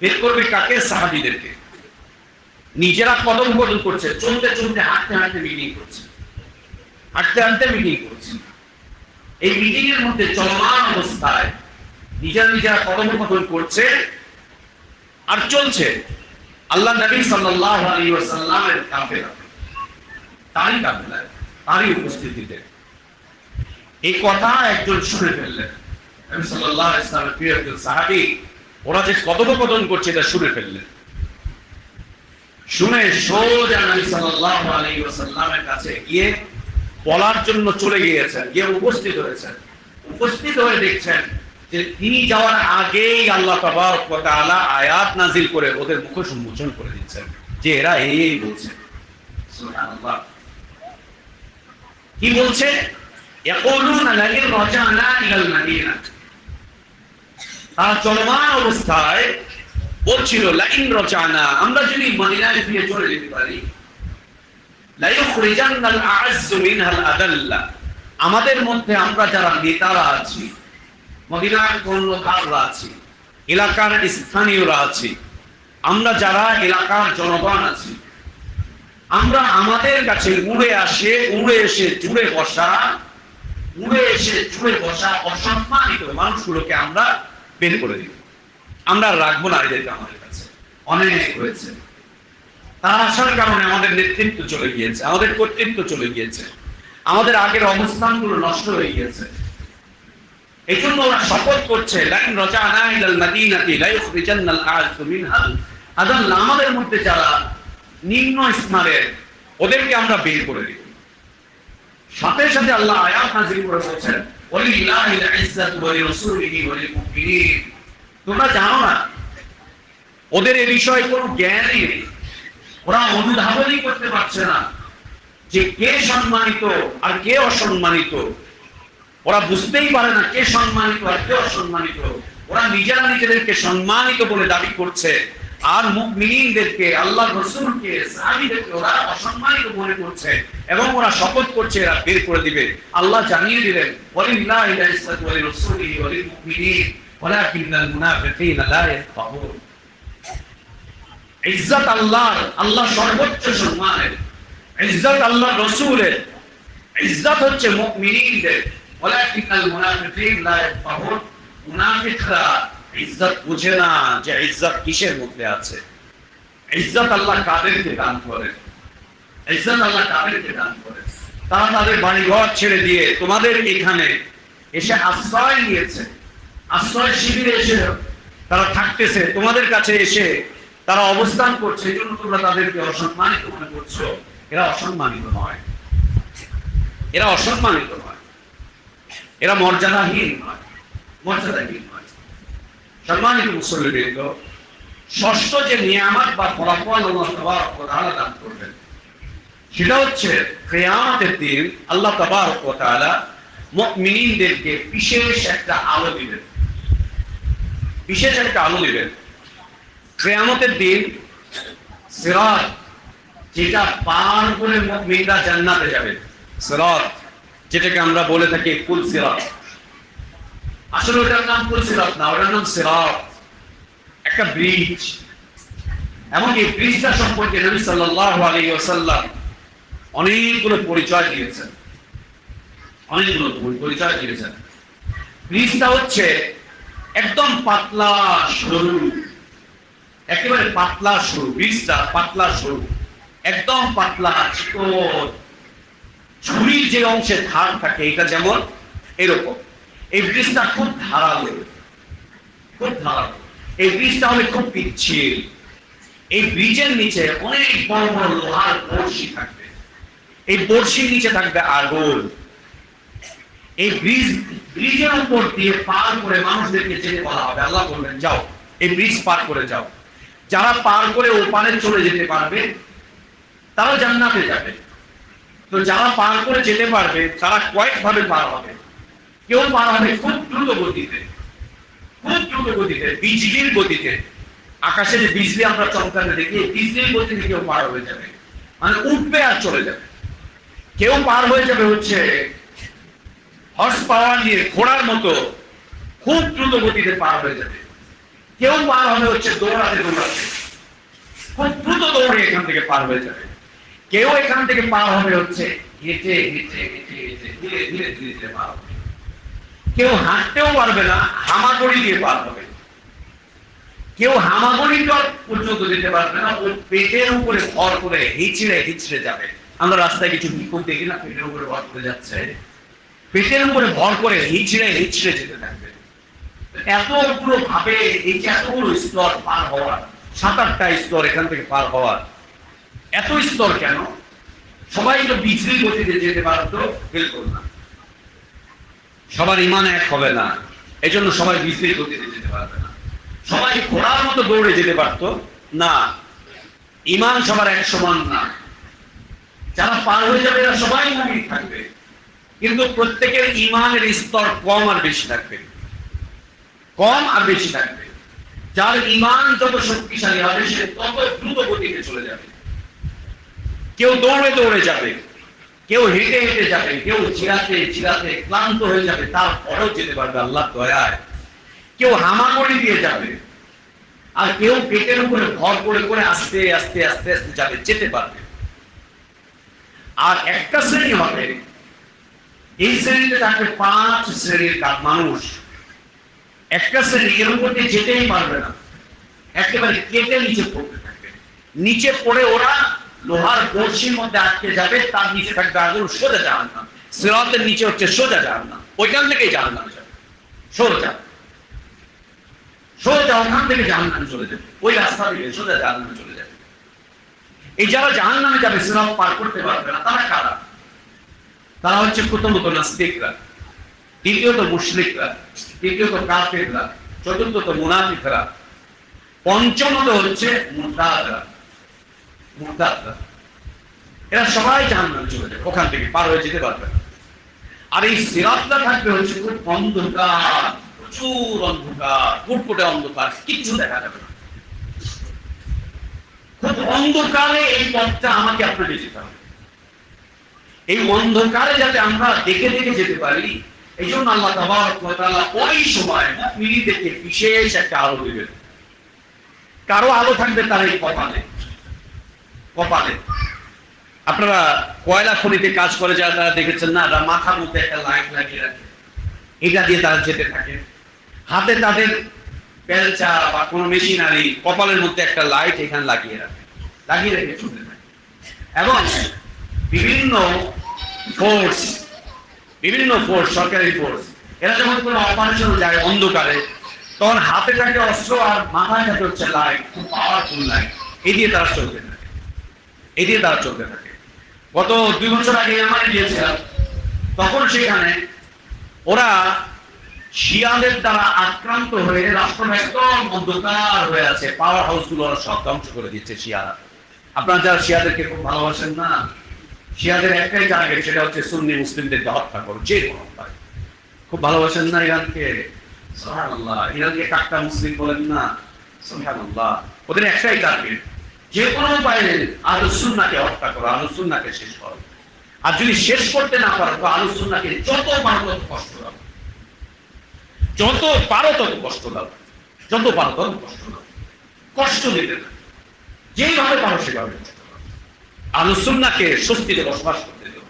বের করবে কাকে? সাহাবীদেরকে। নিজেরা কদম বদল করছে, চলতে চলতে, হাঁটতে হাঁটতে মিটিং করছে, হাঁটতে হাঁটতে মিটিং করছে। এই মিটিং এর মধ্যে চলমান অবস্থায় নিজেরা কদম বদল করছে আর চলছে আল্লাহ নবী সাল্লাল্লাহু আলাইহি ওয়াসাল্লামের কাফেলা, তারই উপস্থিতিতে। এই কথা একজন শুনে ফেললেন, নবী সাল্লাল্লাহু আলাইহি ওয়াসাল্লামের প্রিয় একজন সাহাবী, ওরা যে কথোপকথন করছে এটা শুনে ফেললেন। শুনে সোজা নবী সাল্লাল্লাহু আলাইহি ওয়াসাল্লামের কাছে গিয়ে বলার জন্য চলে গিয়েছেন, গিয়ে উপস্থিত হয়েছেন। উপস্থিত হয়ে দেখছেন যে তিনি যাওয়ার আগেই আল্লাহ তাবারক ওয়া তাআলা আয়াত নাযিল করে ওদের মুখ সম্মোচন করে দিচ্ছেন যে এরা এই বলছে। সুবহানাল্লাহ। কি বলছে? ইয়াকুলুনা লাইন রাজানা ইলাল মাদিনা। তারা চলমান অবস্থায় বলছিল লাইন রাজানা, আমরা যদি মদিনায় ফিরে চলে যেতে পারি, লা ইখরিজান্নাল আ'আজ্জু মিনহাল আদাল্লা। আমাদের মধ্যে আমরা যারা নেতারা আছি, মদিনার কর্ণধাররা আছি, এলাকার স্থানীয়রা আছি, আমরা যারা এলাকার জনগণ আছি, আমরা আমাদের কাছে উড়ে এসে জুড়ে বসা অসম্মানিত মানুষগুলোকে আমরা বের করে দিব। আমরা রাখবো না এদেরকে আমাদের কাছে, অনেক হয়েছে। তার আসার কারণে আমাদের নেতৃত্ব চলে গিয়েছে, আমাদের কর্তৃত্ব চলে গিয়েছে, আমাদের আগের অবস্থানগুলো নষ্ট হয়ে গিয়েছে। এই জন্য ওরা শপথ করছে লাইন রাজানা ইলাল মাদিনাতি লা ইখরিজান্নাল আ'আজ্জু মিনহাল আদাল্লা। আমাদের মধ্যে যারা নিম্ন স্তরের, ওদেরকে আমরা বের করে দিব। সাথে সাথে আল্লাহ আয়াত নাযিল করে বলেছেন ওয়ালিল্লাহিল ইজ্জাতু ওয়া লিরাসূলিহি ওয়া লিল মুমিনিন। তোমরা জানো না, ওদের এই বিষয়ে কোনো জ্ঞানই নেই, ওরা অনুধাবনই করতে পারছে না যে কে সম্মানিত আর কে অসম্মানিত। ওরা বুঝতেই পারে না কে সম্মানিত আর কে অসম্মানিত। ওরা নিজেরা নিজেদেরকে সম্মানিত বলে দাবি করছে, আর মুমিনদেরকে, আল্লাহ রাসূলকে, সাহাবীদেরকে ওরা অসম্মানিত মনে করছে এবং ওরা শপথ করছে এরা বের করে দিবে। আল্লাহ জানিয়ে দিলেন, ওয়ালিল্লাহিল ইজ্জাতু ওয়া লিরাসূলিহি ওয়া লিল মুমিনিন ওয়ালাকিন্নাল মুনাফিকিনা লা ইয়াফকাহুন। ইজ্জত আল্লাহর, আল্লাহ সর্বোচ্চ সম্মানের। ইজ্জত আল্লাহ রাসূলের, ইজ্জত হচ্ছে মুমিনদের। ওয়ালাকিন্নাল মুনাফিকিনা লা ইয়াফকাহুন। মুনাফিকরা ইজ্জত বুঝে না যে ইজ্জত কিসের মধ্যে আছে। ইজ্জত আল্লাহ কাদেরকে দান করে, ইজ্জত আল্লাহ কাদেরকে দান করে। তারা তাদের বাড়িঘর ছেড়ে দিয়ে তোমাদের এখানে এসে আশ্রয় নিয়েছে, আশ্রয় শিবিরে এসে তারা থাকতেছে, তোমাদের কাছে এসে তারা অবস্থান করছে, এই জন্য তোমরা তাদেরকে অসম্মানিত মনে করছো। এরা অসম্মানিত নয়, এরা অসম্মানিত নয়, এরা মর্যাদাহীন নয়, মর্যাদাহীন নয়। সম্মানিত মুসল্লিবৃন্দ, ষষ্ঠ যে নিয়ামত বা ফলাফল আল্লাহ তাবারক ওয়া তাআলা দান করবেন সেটা হচ্ছে কিয়ামতের দিন আল্লাহ তাবারক ওয়া তাআলা মুমিনদেরকে বিশেষ একটা আলো দিবেন, বিশেষ একটা আলো দিবেন। কিয়ামতের দিন সিরাত, যেটা পার করে মুমিনরা জান্নাতে যাবে, সিরাত যেটাকে আমরা বলে থাকি কুল সিরাত, আসলে ওটার নাম কুল সিরাত না, ওটার নাম সিরাত, একটা ব্রিজ। এবং এই ব্রিজটা সম্পর্কে নবী সাল্লাল্লাহু আলাইহি ওয়াসাল্লাম অনেকগুলো পরিচয় দিয়েছেন, অনেকগুলো পরিচয় দিয়েছেন। ব্রিজটা হচ্ছে একদম পাতলা সরু, একেবারে পাতলা সরু, ব্রিজটা পাতলা সরু, একদম পাতলা চিকন। ছুরির যে অংশে ধার থাকে এটা যেমন এরকম। এই ব্রিজটা খুব ধারালো, খুব ধারালো। এই ব্রিজটা হবে খুব পিচ্ছিল। এই ব্রিজের নিচে অনেক বড় বড় লোহার বড়শি থাকবে, এই বড়শির নিচে থাকবে আগুন। এই ব্রিজের উপর দিয়ে পার করে মানুষদেরকে যেতে বলা হবে। আল্লাহ বলবেন যাও, এই ব্রিজ পার করে যাও। যারা পার করে ওপারে চলে যেতে পারবে তারা জান্নাতে যাবে। তো যারা পার করে যেতে পারবে তারা কয়েকভাবে পার হবে। কেউ পার হবে খুব দ্রুত গতিতে, খুব দ্রুত গতিতে, বিজলির গতিতে। আকাশে যে বিজলি আমরা চমকাতে দেখি, বিজলির গতিতে কেউ পার হয়ে যাবে, মানে উঠবে আর চলে যাবে। কেউ পার হয়ে যাবে হচ্ছে হর্স পাওয়ার নিয়ে ঘোড়ার মতো খুব দ্রুত গতিতে পার হয়ে যাবে। কেউ পার হবে হচ্ছে দৌড়াতে দৌড়াতে, খুব দ্রুত দৌড়ে এখান থেকে পার হয়ে যাবে। কেউ এখান থেকে পার হবে হচ্ছে হেঁটে হেঁটে হেঁটে হেঁটে ধীরে ধীরে ধীরে ধীরে পার হবে। কেউ হাঁটতেও পারবে না, হামাগুড়ি দিয়ে পার হবে। কেউ হামাগুড়ি পর্যন্ত যেতে পারবে না, ওর পেটের উপরে ভর করে হিচড়ে হিচড়ে যাবে। আমরা রাস্তায় কিছু বিক্ষোভ দেখি না, পেটের উপরে ভর করে যাচ্ছে, পেটের উপরে ভর করে হিচড়ে হিচড়ে যেতে থাকবে। এতগুলো ভাবে এই যে এতগুলো স্তর পার হওয়ার, 7-8টা স্তর এখান থেকে পার হওয়ার, এত স্তর কেন? সবাই তো বিজলির গতিতে যেতে পারতো? বিলকুল না, সবার ইমান এক হবে না, এই জন্য সবাই বিজলির গতিতে যেতে পারবে না। সবাই ঘোড়ার মতো দৌড়ে যেতে পারতো না, ইমান সবার এক সমান না। যারা পার হয়ে যাবে এরা সবাই মুমিন থাকবে, কিন্তু প্রত্যেকের ইমানের স্তর কম আর বেশি থাকবে, কম আর বেশি থাকবে। যার ইমান যত শক্তিশালী হবে সে তত দ্রুত গতিতে চলে যাবে। কেউ দৌড়ে দৌড়ে যাবে, কেউ হেঁটে হেঁটে যাবে, কেউ চিরাতে চিরাতে ক্লান্ত হয়ে যাবে, তারপরেও যেতে পারবে আল্লাহ দয়ায়। কেউ হামাগুড়ি দিয়ে যাবে, আর কেউ পেটের উপরে ভর করে করে আস্তে আস্তে আস্তে আস্তে যাবে, যেতে পারবে। আর একটা শ্রেণী হবে, এই শ্রেণীতে থাকবে 5 শ্রেণীর মানুষ। একটা শ্রেণী এর উপর দিয়ে যেতেই পারবে না, একেবারে কেটে নিচে পড়তে থাকবে। নিচে পড়ে ওরা লোহার বড়শির মধ্যে আটকে যাবে, তার নিচে থাকবে আগুন, সোজা জাহান্নাম। সিরাতের নিচে হচ্ছে সোজা জাহান্নাম, ওইখান থেকেই জাহান্নামে যাবে, সোজা সোজা ওখান থেকে জাহান্নামে চলে যাবে, ওই রাস্তা দিয়ে সোজা জাহান্নামে চলে যাবে। এই যারা জাহান্নামে যাবে সিরাত পার করতে পারবে না, তারা কারা? তারা হচ্ছে প্রথমত নাস্তিকরা, দ্বিতীয়ত মুশরিকরা, তৃতীয়ত কাফেররা, চতুর্থত মুনাফিকরা, পঞ্চমত হচ্ছে মুরতাদরা। মুরতাদরা এরা সবাই জাহান্নামে চলে যাবে, ওখান থেকে পার হয়ে যেতে পারবে না। আর এই সিরাতটা থাকবে হচ্ছে খুব অন্ধকার, প্রচুর অন্ধকার, ফুটফুটে অন্ধকার, কিচ্ছু দেখা যাবে না। খুব অন্ধকারে এই পথটা আমাকে আপনাকে যেতে হবে। এই অন্ধকারে যাতে আমরা দেখে দেখে যেতে পারি, এই জন্য আল্লাহ তাবারক ওয়া তাআলা ওই সময় মুমিনদেরকে বিশেষ একটা আলো দিবেন। কারো আলো থাকবে তার এই কপালে। কপালে আপনারা কয়লা খনিতে কাজ করে যারা তারা দেখেছেন না, তারা মাথার মধ্যে একটা লাইট লাগিয়ে রাখে, এটা দিয়ে তারা যেতে থাকে। হাতে তাদের বেলচা বা কোনো মেশিনারি, কপালের মধ্যে একটা লাইট এখানে লাগিয়ে রেখে চলতে থাকে। এবং বিভিন্ন ফোর্স, সরকারি ফোর্স, এরা যখন কোনো অপারেশন যায় অন্ধকারে, তখন হাতে থাকে অস্ত্র আর মাথায় থাকে হচ্ছে লাইট, খুব পাওয়ারফুল লাইট, এই দিয়ে তারা চলতে থাকে। গত 2 বছর আগে আমি গিয়েছিলাম, তখন সেখানে ওরা শিয়াদের দ্বারা আক্রান্ত হয়ে রাষ্ট্র একদম অন্ধকার হয়ে আছে, পাওয়ার হাউস গুলো ওরা সব ধ্বংস করে দিচ্ছে শিয়ারা। আপনারা যারা শিয়াদেরকে খুব ভালোবাসেন না, শিয়াদের একটাই টার্গেট, সেটা হচ্ছে সুন্নি মুসলিমদেরকে হত্যা করো, যে কোনো উপায়। খুব ভালোবাসেন না ইরানকে? সুবহানাল্লাহ, ইরানকে কাট্টা মুসলিম বলেন না? সুবহানাল্লাহ, ওদের একটাই টার্গেট, যে কোনো উপায়ে আহলুস সুন্নাহকে হত্যা করো, আহলুস সুন্নাহকে শেষ করো। আর যদি শেষ করতে না পারো তো আহলুস সুন্নাহকে যত পারো তত কষ্ট দাও, কষ্ট দিতে দাও, যেইভাবে পারো সেভাবে আহলুস সুন্নাহকে স্বস্তিতে বসবাস করতে দেও।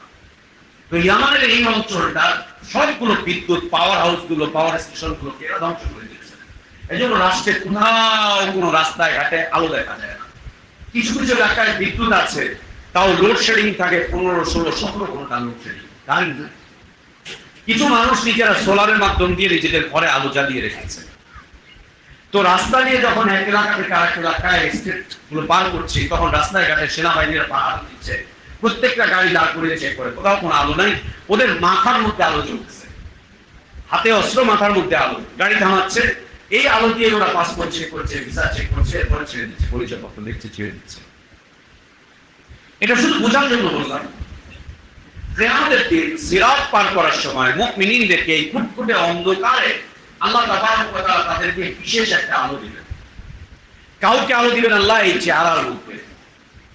তো ইয়ামানের এই অঞ্চলটা সবগুলো বিদ্যুৎ পাওয়ার হাউস গুলো, পাওয়ার স্টেশন গুলোকে এরা ধ্বংস করে দিচ্ছে। এই জন্য রাষ্ট্রে কোথাও কোনো রাস্তায় ঘাটে আলো দেখা যায় না। কিছু কিছু এলাকায় বিদ্যুৎ আছে, তাও লোডশেডিং থাকে 15, 16, 17 ঘন্টা লোডশেডিং। কিছু মানুষ নিজেরা সোলারের মাধ্যম দিয়ে নিজেদের ঘরে আলো জ্বালিয়ে রেখেছে। তো রাস্তা দিয়ে যখন এক এলাকা থেকে আরেক এলাকায় স্টেট গুলো পার করছি, তখন রাস্তায় ঘাটে সেনাবাহিনীরা পাহাড় দিচ্ছে, প্রত্যেকটা গাড়ি দাঁড় করে চেক করে, কোথাও কোনো আলো নাই। ওদের মাথার মধ্যে আলো জ্বলছে, হাতে অস্ত্র, মাথার মধ্যে আলো, গাড়ি থামাচ্ছে, এই আলো দিয়ে ওরা পাসপোর্ট চেক করছে, ভিসা চেক করছে, এরপরে ছেড়ে দিচ্ছে, পরিচয়পত্র দেখছে, ছেড়ে দিচ্ছে। এটা শুধু বোঝার জন্য বললাম যে আমাদের সিরাত পার করার সময় মুমিনদেরকে এই ফুটফুটে অন্ধকারে আল্লাহ তাবারক ওয়া তাআলা তাদেরকে বিশেষ একটা আলো দিবেন। কাউকে আলো দিবেন আল্লাহ এই চেহারার মধ্যে,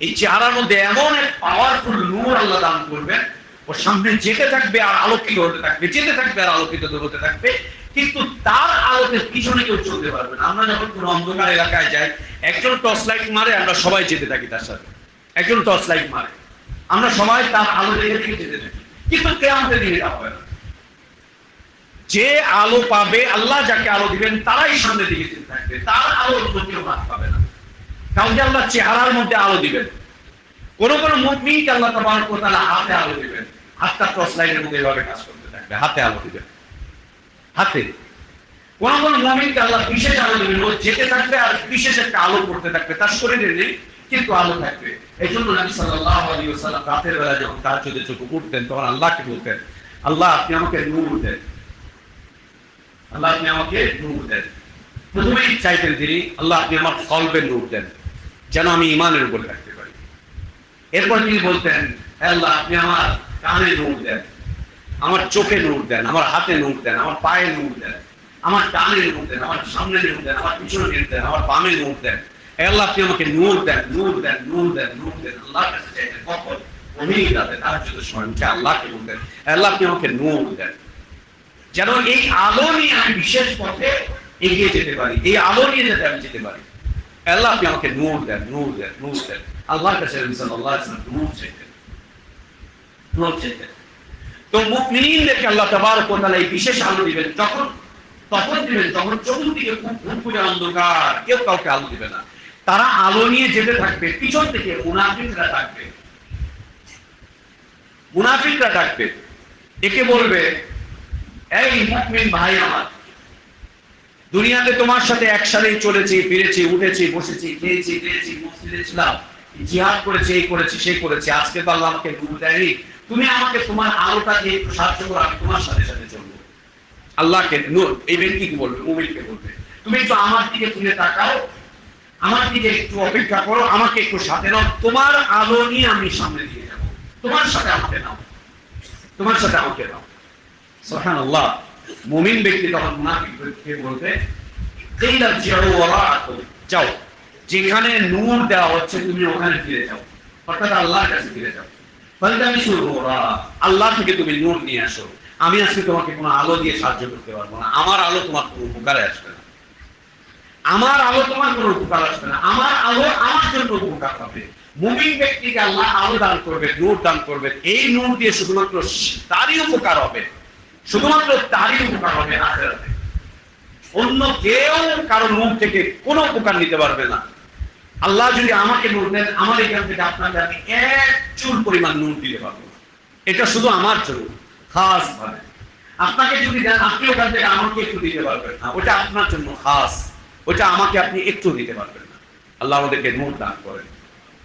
এই চেহারার মধ্যে এমন এক পাওয়ারফুল নূর আল্লাহ দান করবেন, ওর সামনে যেতে থাকবে আর আলোকিত হতে থাকবে, যেতে থাকবে আর আলোকিত হতে থাকবে, কিন্তু তার আলোতে পিছনে কেউ চলতে পারবে না। আমরা যখন কোনো অন্ধকার এলাকায় যাই, একজন টর্চ লাইট মারে, আমরা সবাই যেতে থাকি তার সাথে। একজন টর্চ লাইট মারে, আমরা সবাই তার আলো দেখে যেতে থাকি, কিন্তু কিয়ামতের দিনে তা হবে না। যে আলো পাবে, আল্লাহ যাকে আলো দিবেন তারাই সামনে দিকে যেতে থাকবে, তার আলোর কেউ হাত পাবে না। কাউকে আল্লাহ চেহারার মধ্যে আলো দিবেন, কোন কোন মুমিনকে আল্লাহ তাবারক ওয়া তাআলা হাতে আলো দিবেন, হাতটা টর্চ লাইটের মধ্যে এভাবে কাজ করতে থাকবে, হাতে আলো দিবেন, হাতে। কোন কোন মুমিনকে আল্লাহ বিশেষ আলো দিবেন, ও যেতে থাকবে আর বিশেষ একটা আলো করতে থাকবে, তার শরীরে নেই কিন্তু আলো থাকবে। এই জন্য নবী সাল্লাল্লাহু আলাইহি ওয়াসাল্লাম রাতের বেলা যখন তাহাজ্জুদের চোখে উঠতেন, তখন আল্লাহকে বলতেন, আল্লাহ আপনি আমাকে নূর দেন, আল্লাহ আপনি আমাকে নূর দেন। প্রথমেই চাইতেন তিনি, আল্লাহ আপনি আমার কলবে নূর দেন, যেন আমি ঈমানের উপর থাকতে পারি। এরপর তিনি বলতেন, আল্লাহ আপনি আমার কানে নূর দেন, আমার চোখে নূর দেন, আমার হাতে নূর দেন, আমার পায়ে নূর দেন, আমার ডানে নূর দেন, আমার সামনে নূর দেন, আমার পিছনে নূর দেন, আমার বামে নূর দেন। আল্লাহ আপনি আমাকে নূর দেন, নূর দেন, নূর দেন, নূর দেন। আল্লাহর কাছে চাইতেন কখন? অনেক রাতে তাহাজ্জুদের সময় উঠে আল্লাহকে বলতেন, আল্লাহ আপনি আমাকে নূর দেন, যেন এই আলো নিয়ে আমি বিশেষ পথে এগিয়ে যেতে পারি, এই আলো নিয়ে যাতে আমি যেতে পারি। আল্লাহ আপনি আমাকে নূর দেন, নূর দেন, নূর দেন। আল্লাহর কাছে নবী সাল্লাল্লাহু আলাইহি ওয়াসাল্লাম নূর চাইতেন, নূর চাইতেন। তো মুমিনদেরকে আল্লাহ তাবারক ওয়া তাআলা এই বিশেষ আলো দিবেন, তখন দিবেন যখন চতুর্দিকে খুব ভুরভুরে অন্ধকার, কেউ কাউকে আলো দিবে না, তারা আলো নিয়ে যেতে থাকবে, পিছন থেকে মুনাফিকরা থাকবে, মুনাফিকরা থাকবে, একে বলবে, এই মুমিন ভাই আমার, দুনিয়াতে তোমার সাথে একসাথেই চলেছি, ফিরেছি, উঠেছি, বসেছি, খেয়েছি, দিয়েছি, মসজিদে ছিলাম, জিহাদ করেছি, এই করেছি, সেই করেছি, আজকে তো আল্লাহ আমাকে নূর দেয়নি, তুমি আমাকে তোমার আলোটা দিয়ে একটু সাহায্য করো, আমি তোমার সাথে সাথে চলবো। আল্লাহকে নূর, এই ব্যক্তিকে বলবে, মুমিনকে বলবে, তুমি একটু আমার দিকে ফিরে তাকাও, আমার দিকে একটু অপেক্ষা করো, আমাকে একটু সাথে নাও, তোমার আলো নিয়ে আমি সামনে দিয়ে যাবো, তোমার সাথে আমাকে নাও, তোমার সাথে আমাকে নাও। সুবহানাল্লাহ। মুমিন ব্যক্তি তখন মুনাফিককে বলবে, যাও যেখানে নূর দেওয়া হচ্ছে তুমি ওখানে ফিরে যাও, অর্থাৎ আল্লাহর কাছে ফিরে যাও। আল্লাহ থেকে তুমি নূর নিয়ে আসো। আমি আজকে তোমাকে কোনো আলো দিয়ে সাহায্য করতে পারবো না, আমার আলো তোমার কোনো উপকারে আসবে না, আমার আলো তোমার কোনো উপকার আসবে না, আমার আলো আমার জন্য উপকার হবে। মুমিন ব্যক্তিকে আল্লাহ আলো দান করবে, নূর দান করবে, এই নূর দিয়ে শুধুমাত্র তারই উপকার হবে, শুধুমাত্র তারই উপকার হবে আখিরাতে। অন্য কেউ কারো নূর থেকে কোনো উপকার নিতে পারবে না। আল্লাহ যদি আমাকে নূর দেন, আমার এখান থেকে আপনাকে আমি এক চুল পরিমাণ নূর দিতে পারবো না, এটা শুধু আমার জন্য খাস ভাবে। আপনাকে যদি দেন, আপনি ওখান থেকে আমাকে একটু দিতে পারবেন না, ওটা আপনার জন্য খাস, ওটা আমাকে আপনি একটু দিতে পারবেন না। আল্লাহ আমাদেরকে নূর দান করেন।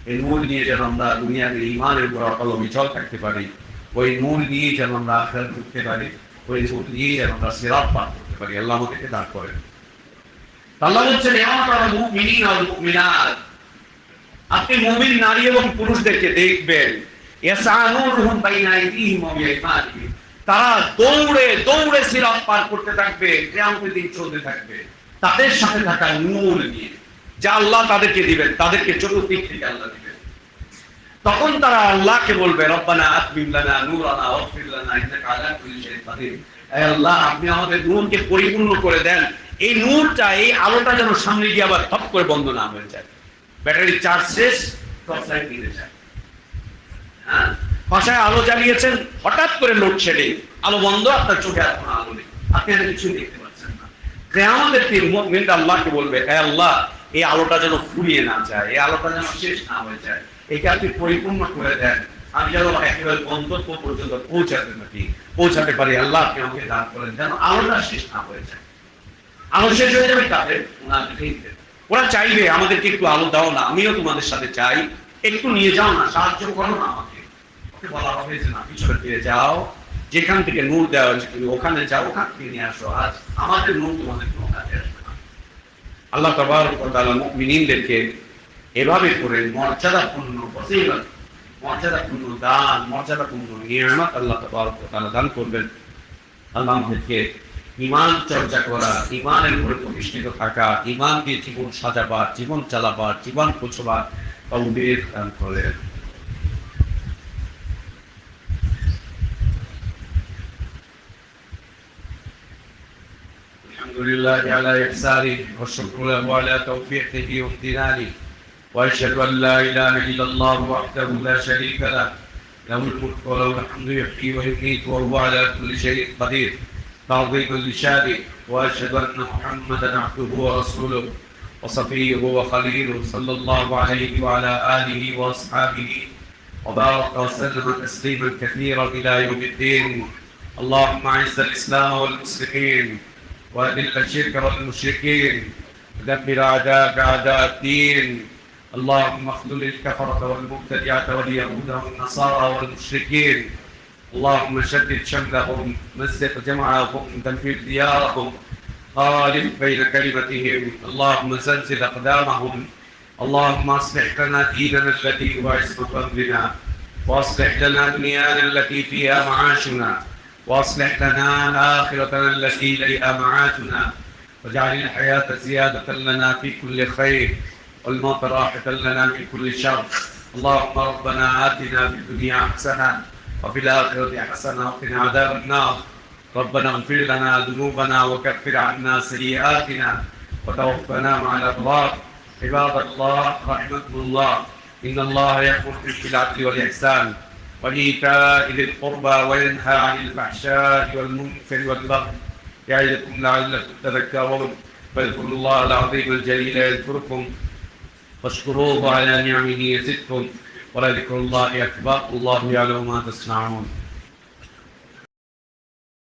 এই নূর নিয়ে যেন আমরা দুনিয়ার ঈমানের উপর অটল অবিচল থাকতে পারি, ওই নূর নিয়ে যেন আমরা আখিরাত করতে পারি, ওই নূর নিয়ে যেন আমরা সিরাত পার করতে পারি। আল্লাহ আমাদেরকে দান করেন। আল্লাহ বলছেন, আপনি মুমিন নারী এবং পুরুষদেরকে দেখবেন, তারা দৌড়ে দৌড়ে সিরাত পার করতে থাকবে, কিয়ামতের দিন চলতে থাকবে তাদের সাথে থাকা নূর নিয়ে, যা আল্লাহ তাদেরকে দিবেন, তাদেরকে চতুর্দিক থেকে আল্লাহ দিবেন। তখন তারা আল্লাহকে বলবে, রব্বানা আতমিম লানা নূরানা ওয়াগফির লানা ইন্নাকা আলা কুল্লি শাইইন কাদির। হে আল্লাহ, আপনি আমাদের নূরকে পরিপূর্ণ করে দেন, এই নূরটা, এই আলোটা যেন সামনে গিয়ে আবার থপ করে বন্ধ না হয়ে যায়। ব্যাটারি চার্জ শেষ, টর্চ লাইট নিয়ে যায়। হ্যাঁ, বাসায় আলো জ্বালিয়েছেন, হঠাৎ করে লোডশেডিং, আলো বন্ধ, আপনার চোখে আর কোনো আলো নেই, আপনি আর কিছু দেখতে পাচ্ছেন না। কিয়ামতের দিন মুমিন আল্লাহকে বলবে, হে আল্লাহ, এই আলোটা যেন ফুরিয়ে না যায়, এই আলোটা যেন শেষ না হয়ে যায়, এইটা আপনি পরিপূর্ণ করে দেন, আমি যেন একেবারে গন্তব্য পর্যন্ত পৌঁছাতে পারি। আল্লাহ, আপনি আমাকে দান করেন যেন আলোটা শেষ না হয়ে যায়। আলো শেষ হয়ে যাবে তাদের, ওরা চাইবে আমাদেরকে একটু আলো দাও না, আমিও তোমাদের সাথে চাই, একটু নিয়ে যাও না, সাহায্য করো না আমাকে। ওকে বলা হবে যে না, পিছনে ফিরে যাও, যেখান থেকে নূর দেওয়া হয়েছে তুমি ওখানে যাও, ওখান থেকে নিয়ে আসো, আজ আমাদের নূর তোমাদের কোনো কাজে আসবে না। আল্লাহ তাবারক ওয়া তাআলা মুমিনদেরকে এভাবে করে মর্যাদাপূর্ণ ফজিলত, মর্যাদাপূর্ণ দান, মর্যাদাপূর্ণ নিয়ামত আল্লাহ তাবারক ওয়া তাআলা দান করবেন। আল্লাহ আমাদেরকে ঈমান চর্চা করা, ঈমানের উপরে প্রতিষ্ঠিত থাকা, ঈমান দিয়ে জীবন সাজাবার, জীবন চালাবার, জীবন পৌঁছবার তৌফিক দান করেন। আলহামদুলিল্লাহ আলা ইহসানিহি ওয়া শুকরু লাহু আলা তাওফীকিহি ওয়া ইমতিনানিহি ওয়া আশহাদু আল লা ইলাহা ইল্লাল্লাহু ওয়াহদাহু লা শারীকা লাহু লাহুল মুলকু ওয়া লাহুল হামদু ইহয়ী ওয়া yumiitu ওয়া হুয়া আলা কুল্লি শাইইন কাদির। تعظيم لشانه واشهد ان محمدا عبده ورسوله وصفيه وخليله صلى الله عليه وعلى اله واصحابه وبارك وسلم تسليما كثيرا الى يوم الدين. اللهم اعز الاسلام والمسلمين واذل الشرك والمشركين ودمر اعداءك اعداء الدين. اللهم اخذل الكفره والمبتدعه واليهود والنصارى والمشركين. اللهم شدد شملهم، مزق جمعهم، تنفيذ ديارهم، خالف بين كلمتهم. اللهم زلزل اقدامهم. اللهم اصلح لنا ديننا الذي هو عصمة امرنا، واصلح لنا دنيانا التي فيها معاشنا، واصلح لنا اخرتنا التي اليها معادنا، واجعل الحياة زيادة لنا في كل خير والموت راحة لنا من كل شر. اللهم ربنا آتنا في الدنيا حسنة وفي الآخرة حسنة وقنا عذاب النار. ربنا اغفر لنا ذنوبنا وكفر عنا سيئاتنا وتوفنا مع الأبرار. عباد الله رحمكم الله، إن الله يأمر بالعدل والإحسان وإيتاء ذي القربى وينهى عن الفحشاء والمنكر والبغي يعظكم لعلكم تذكرون. فاذكروا الله العظيم الجليل يذكركم واشكروه على نعمه يزدكم ولذكر الله أكبر. الله يعلم ما تصنعون.